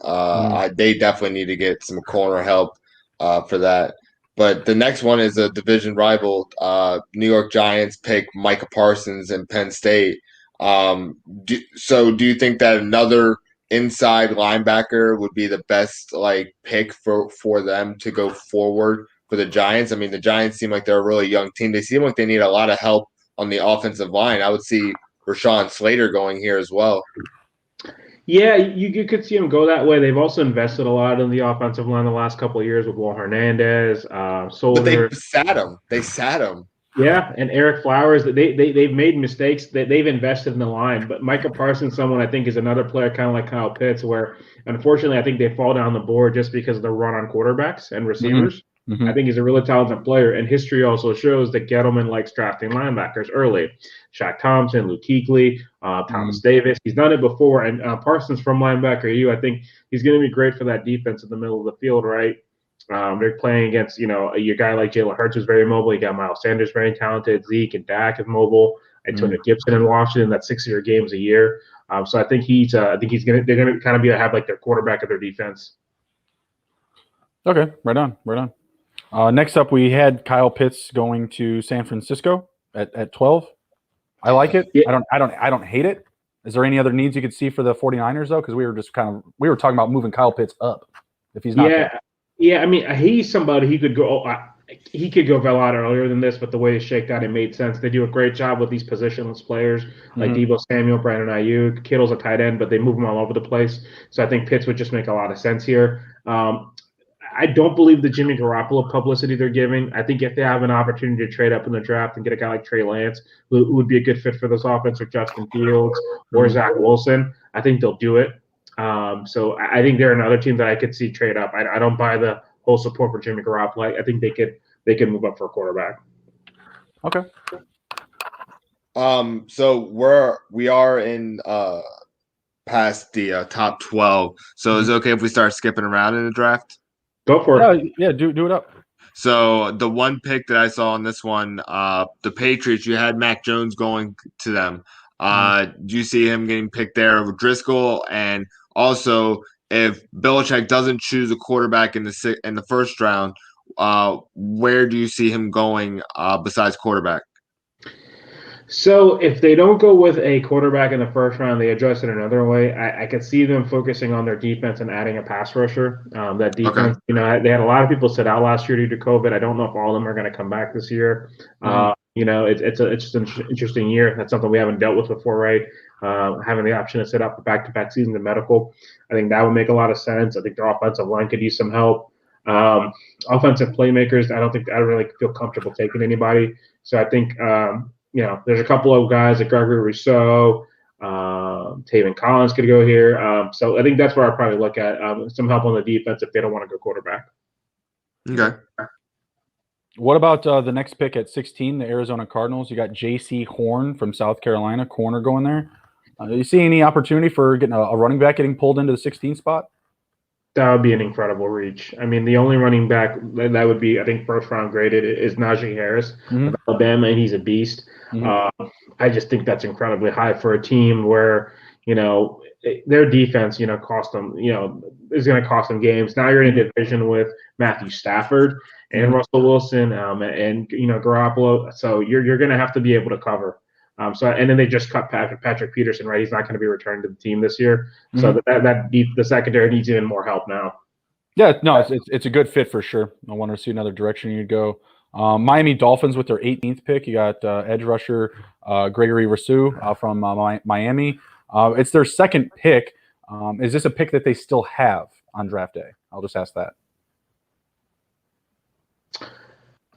They definitely need to get some corner help for that. But the next one is a division rival. New York Giants pick Micah Parsons in Penn State. Do you think that another inside linebacker would be the best pick for them to go forward for the Giants? I mean, the Giants seem like they're a really young team. They seem like they need a lot of help on the offensive line. I would see Rashaan Slater going here as well. Yeah, you could see them go that way. They've also invested a lot in the offensive line the last couple of years with Will Hernandez, Soldier. But they sat him. Yeah, and Eric Flowers, they've made mistakes that they've invested in the line. But Micah Parsons, someone I think is another player kind of like Kyle Pitts, where unfortunately I think they fall down the board just because of the run on quarterbacks and receivers. I think he's a really talented player, and history also shows that Gettleman likes drafting linebackers early. Shaq Thompson, Luke Kuechly, Thomas Davis. He's done it before, and Parsons from linebacker I think he's going to be great for that defense in the middle of the field, right? They're playing against, a guy like Jalen Hurts who's very mobile. You got Miles Sanders, very talented. Zeke and Dak is mobile. Antonio Gibson in Washington, that's 6 games a year. So I think they're gonna kind of have like their quarterback of their defense. Okay, right on. Next up, we had Kyle Pitts going to San Francisco at 12. I like it. Yeah. I don't hate it. Is there any other needs you could see for the 49ers though? Because we were talking about moving Kyle Pitts up if he's not. Yeah, I mean, he's somebody he could go. He could go a lot earlier than this, but the way it shaked out, it made sense. They do a great job with these positionless players like Deebo Samuel, Brandon Ayuk. Kittle's a tight end, but they move him all over the place. So I think Pitts would just make a lot of sense here. I don't believe the Jimmy Garoppolo publicity they're giving. I think if they have an opportunity to trade up in the draft and get a guy like Trey Lance, who would be a good fit for this offense, or Justin Fields or Zach Wilson, I think they'll do it. So I think they're another team that I could see trade up. I don't buy the whole support for Jimmy Garoppolo. I think they could move up for a quarterback. Okay. So we are in past the top 12. So is it okay if we start skipping around in the draft? Go for it. Yeah, do it up. So the one pick that I saw on this one, the Patriots, you had Mac Jones going to them. Do you see him getting picked there over Driscoll? And also, if Belichick doesn't choose a quarterback in the first round, where do you see him going besides quarterback? So if they don't go with a quarterback in the first round, they address it another way. I could see them focusing on their defense and adding a pass rusher. That defense, they had a lot of people sit out last year due to COVID. I don't know if all of them are going to come back this year. It's just an interesting year. That's something we haven't dealt with before, right? Having the option to sit out for back-to-back seasons in medical, I think that would make a lot of sense. I think their offensive line could use some help. Offensive playmakers, I don't really feel comfortable taking anybody. So I think there's a couple of guys like Gregory Rousseau, Taven Collins could go here. So I think that's where I'd probably look at some help on the defense if they don't want to go quarterback. Okay. What about the next pick at 16, the Arizona Cardinals? You got J.C. Horn from South Carolina, corner going there. Do you see any opportunity for getting a running back getting pulled into the 16 spot? That would be an incredible reach. I mean, the only running back that would be, I think, first round graded is Najee Harris of Alabama, and he's a beast. I just think that's incredibly high for a team where, their defense, cost them, is going to cost them games. Now you're in a division with Matthew Stafford and Russell Wilson and Garoppolo. So you're going to have to be able to cover. And then they just cut Patrick Peterson, right? He's not going to be returning to the team this year. So the secondary needs even more help now. Yeah, no, it's a good fit for sure. I want to see another direction you'd go. Miami Dolphins with their 18th pick. You got edge rusher Gregory Rousseau from Miami. It's their second pick. Is this a pick that they still have on draft day? I'll just ask that.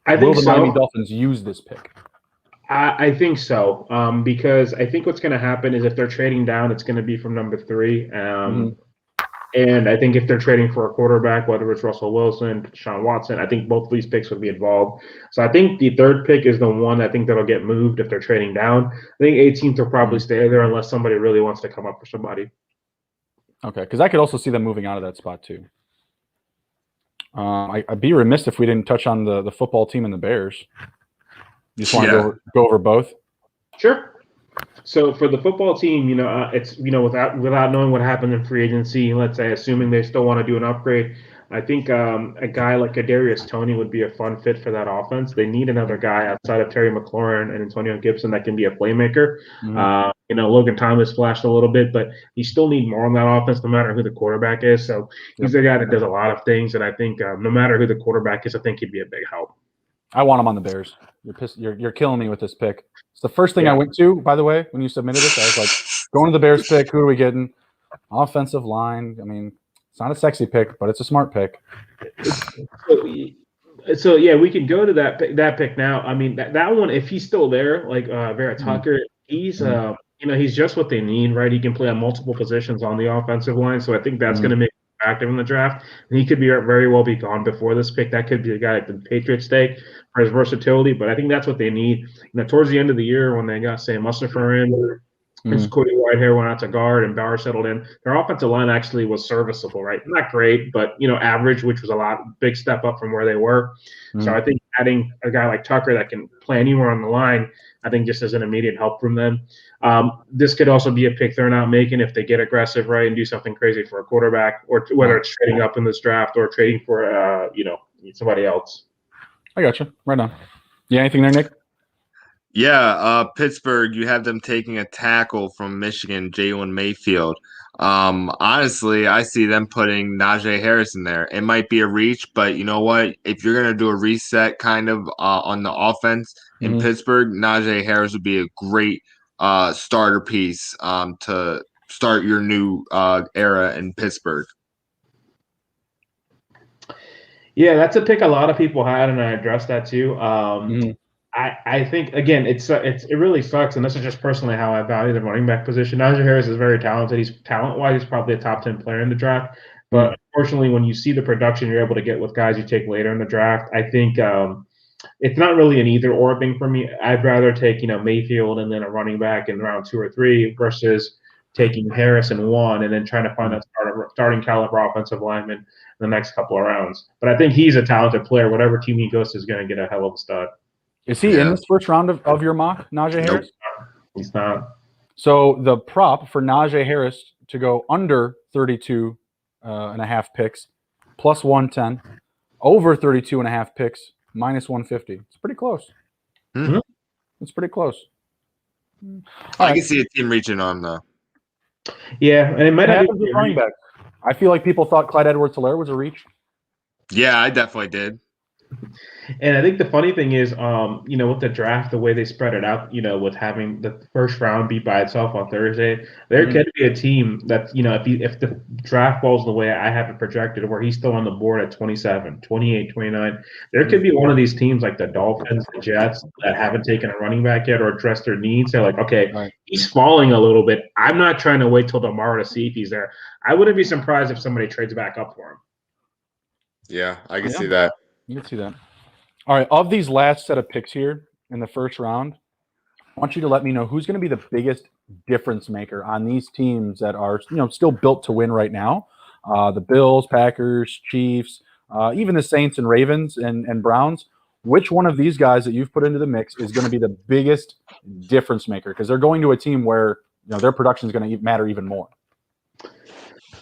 Will the Miami Dolphins use this pick? I think so, because I think what's going to happen is if they're trading down, it's going to be from number 3. And I think if they're trading for a quarterback, whether it's Russell Wilson, Deshaun Watson, I think both of these picks would be involved. So I think the third pick is the one I think that'll get moved if they're trading down. I think 18th will probably stay there unless somebody really wants to come up for somebody. Okay, because I could also see them moving out of that spot too. I'd be remiss if we didn't touch on the football team and the Bears. You just want to go over both? Sure. So for the football team, it's without knowing what happened in free agency, let's say assuming they still want to do an upgrade, I think a guy like Kadarius Toney would be a fun fit for that offense. They need another guy outside of Terry McLaurin and Antonio Gibson that can be a playmaker. Logan Thomas flashed a little bit, but you still need more on that offense no matter who the quarterback is. So he's a guy that does a lot of things, and I think no matter who the quarterback is, I think he'd be a big help. I want him on the Bears. You're killing me with this pick. It's the first thing I went to, by the way, when you submitted this. I was like, going to the Bears pick. Who are we getting? Offensive line. I mean, it's not a sexy pick, but it's a smart pick. So yeah, we can go to that pick now. I mean, that one, if he's still there, like Vera Tucker, he's he's just what they need, right? He can play on multiple positions on the offensive line, so I think that's going to make him active in the draft. And he could very well be gone before this pick. That could be the guy at the Patriots take for his versatility, but I think that's what they need. Towards the end of the year when they got Sam Mustipher in. As Cody Whitehair went out to guard and Bauer settled in, their offensive line actually was serviceable, right? Not great, but average, which was big step up from where they were. So I think adding a guy like Tucker that can play anywhere on the line, I think just as an immediate help from them. This could also be a pick they're not making if they get aggressive, right, and do something crazy for a quarterback, or whether it's trading up in this draft or trading for somebody else. I got you. Right on. Yeah, anything there, Nick? Yeah, Pittsburgh, you have them taking a tackle from Michigan, Jalen Mayfield. Honestly, I see them putting Najee Harris in there. It might be a reach, but you know what? If you're going to do a reset kind of on the offense in Pittsburgh, Najee Harris would be a great starter piece to start your new era in Pittsburgh. Yeah, that's a pick a lot of people had, and I addressed that too. I think again, it really sucks, and this is just personally how I value the running back position. Najee Harris is very talented. He's talent-wise, he's probably a top 10 player in the draft. But unfortunately, when you see the production you're able to get with guys you take later in the draft, I think it's not really an either-or thing for me. I'd rather take Mayfield and then a running back in round 2 or 3 versus taking Harris in 1 and then trying to find a starting caliber offensive lineman in the next couple of rounds. But I think he's a talented player. Whatever team he goes to is going to get a hell of a stud. Is he in this first round of your mock, Najee Harris? He's not. So the prop for Najee Harris to go under 32 and a half picks, plus 110, over 32 and a half picks, minus 150. It's pretty close. It's pretty close. I can see a team reaching on though. Yeah, and it might have been running back. I feel like people thought Clyde Edwards-Helaire was a reach. Yeah, I definitely did. And I think the funny thing is, with the draft, the way they spread it out, with having the first round be by itself on Thursday, there could be a team that, if the draft falls the way I have it projected, where he's still on the board at 27, 28, 29, there could be one of these teams like the Dolphins, the Jets, that haven't taken a running back yet or addressed their needs. They're like, okay, he's falling a little bit. I'm not trying to wait till tomorrow to see if he's there. I wouldn't be surprised if somebody trades back up for him. Yeah, I can see that. You can see that. All right, of these last set of picks here in the first round, I want you to let me know who's going to be the biggest difference maker on these teams that are, still built to win right now. The Bills, Packers, Chiefs, even the Saints and Ravens and Browns. Which one of these guys that you've put into the mix is going to be the biggest difference maker? Because they're going to a team where their production is going to matter even more.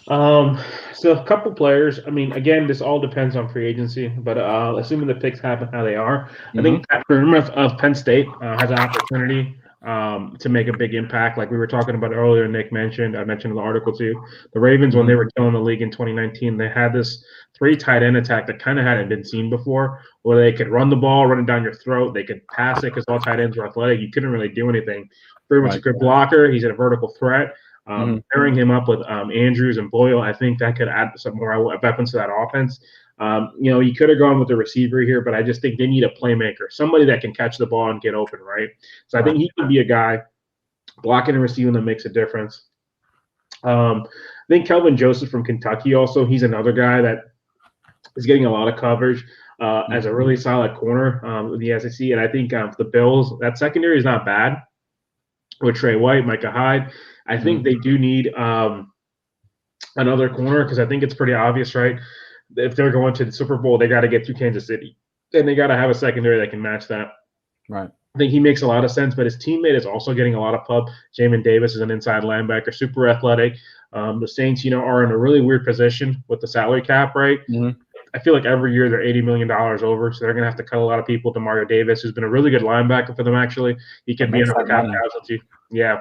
So a couple players. I mean, again, this all depends on free agency, but assuming the picks happen how they are, I think Pat Gruber of Penn State has an opportunity to make a big impact. Like we were talking about earlier, Nick mentioned, I mentioned in the article too. The Ravens, when they were killing the league in 2019, they had this 3 tight end attack that kind of hadn't been seen before, where they could run the ball, run it down your throat. They could pass it because all tight ends were athletic. You couldn't really do anything. Gruber's a good blocker. He's a vertical threat. Pairing him up with Andrews and Boyle, I think that could add some more weapons to that offense. You could have gone with the receiver here, but I just think they need a playmaker, somebody that can catch the ball and get open, right? So I think he could be a guy blocking and receiving that makes a difference. I think Kelvin Joseph from Kentucky also, he's another guy that is getting a lot of coverage as a really solid corner with the SEC. And I think the Bills, that secondary is not bad with Trey White, Micah Hyde. I think they do need another corner because I think it's pretty obvious, right? If they're going to the Super Bowl, they got to get through Kansas City. And they got to have a secondary that can match that. Right. I think he makes a lot of sense, but his teammate is also getting a lot of pub. Jamin Davis is an inside linebacker, super athletic. The Saints, are in a really weird position with the salary cap, right? I feel like every year they're $80 million over, so they're going to have to cut a lot of people. Mario Davis, who's been a really good linebacker for them, actually. He can be another cap casualty. Yeah.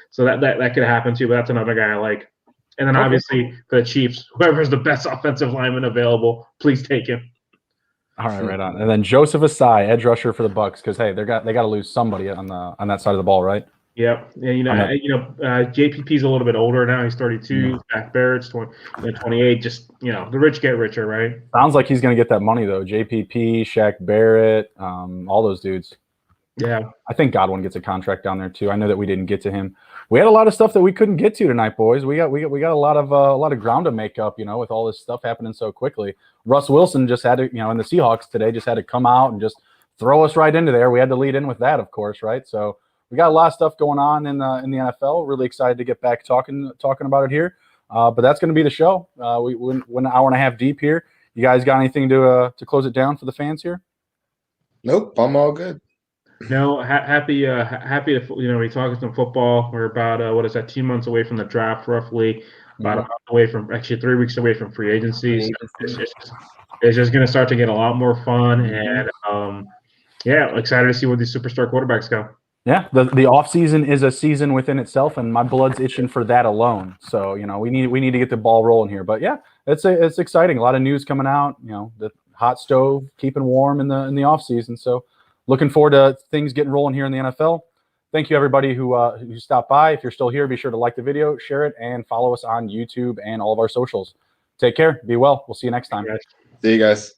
So that could happen too, but that's another guy I like. And then obviously for the Chiefs, whoever's the best offensive lineman available, please take him. All right, right on. And then Joseph Asai, edge rusher for the Bucs, because hey, they got to lose somebody on that side of the ball, right? Yep. Yeah, JPP's a little bit older now. He's 32. Zach Barrett's 28. Just, the rich get richer, right? Sounds like he's going to get that money, though. JPP, Shaq Barrett, all those dudes. Yeah. I think Godwin gets a contract down there, too. I know that we didn't get to him. We had a lot of stuff that we couldn't get to tonight, boys. We got a lot of ground to make up, with all this stuff happening so quickly. Russ Wilson just had to, and the Seahawks today just had to come out and just throw us right into there. We had to lead in with that, of course, right? So we got a lot of stuff going on in the NFL. Really excited to get back talking about it here. But that's going to be the show. We went an hour and a half deep here. You guys got anything to close it down for the fans here? Nope, I'm all good. No, happy to be talking some football. We're about 2 months away from the draft, roughly. About a month away from 3 weeks away from free agency. So it's just going to start to get a lot more fun, and excited to see where these superstar quarterbacks go. Yeah, the off season is a season within itself, and my blood's itching for that alone. So we need to get the ball rolling here. But yeah, it's exciting. A lot of news coming out. The hot stove keeping warm in the off season. So looking forward to things getting rolling here in the NFL. Thank you everybody who stopped by. If you're still here, be sure to like the video, share it, and follow us on YouTube and all of our socials. Take care. Be well. We'll see you next time. See you guys.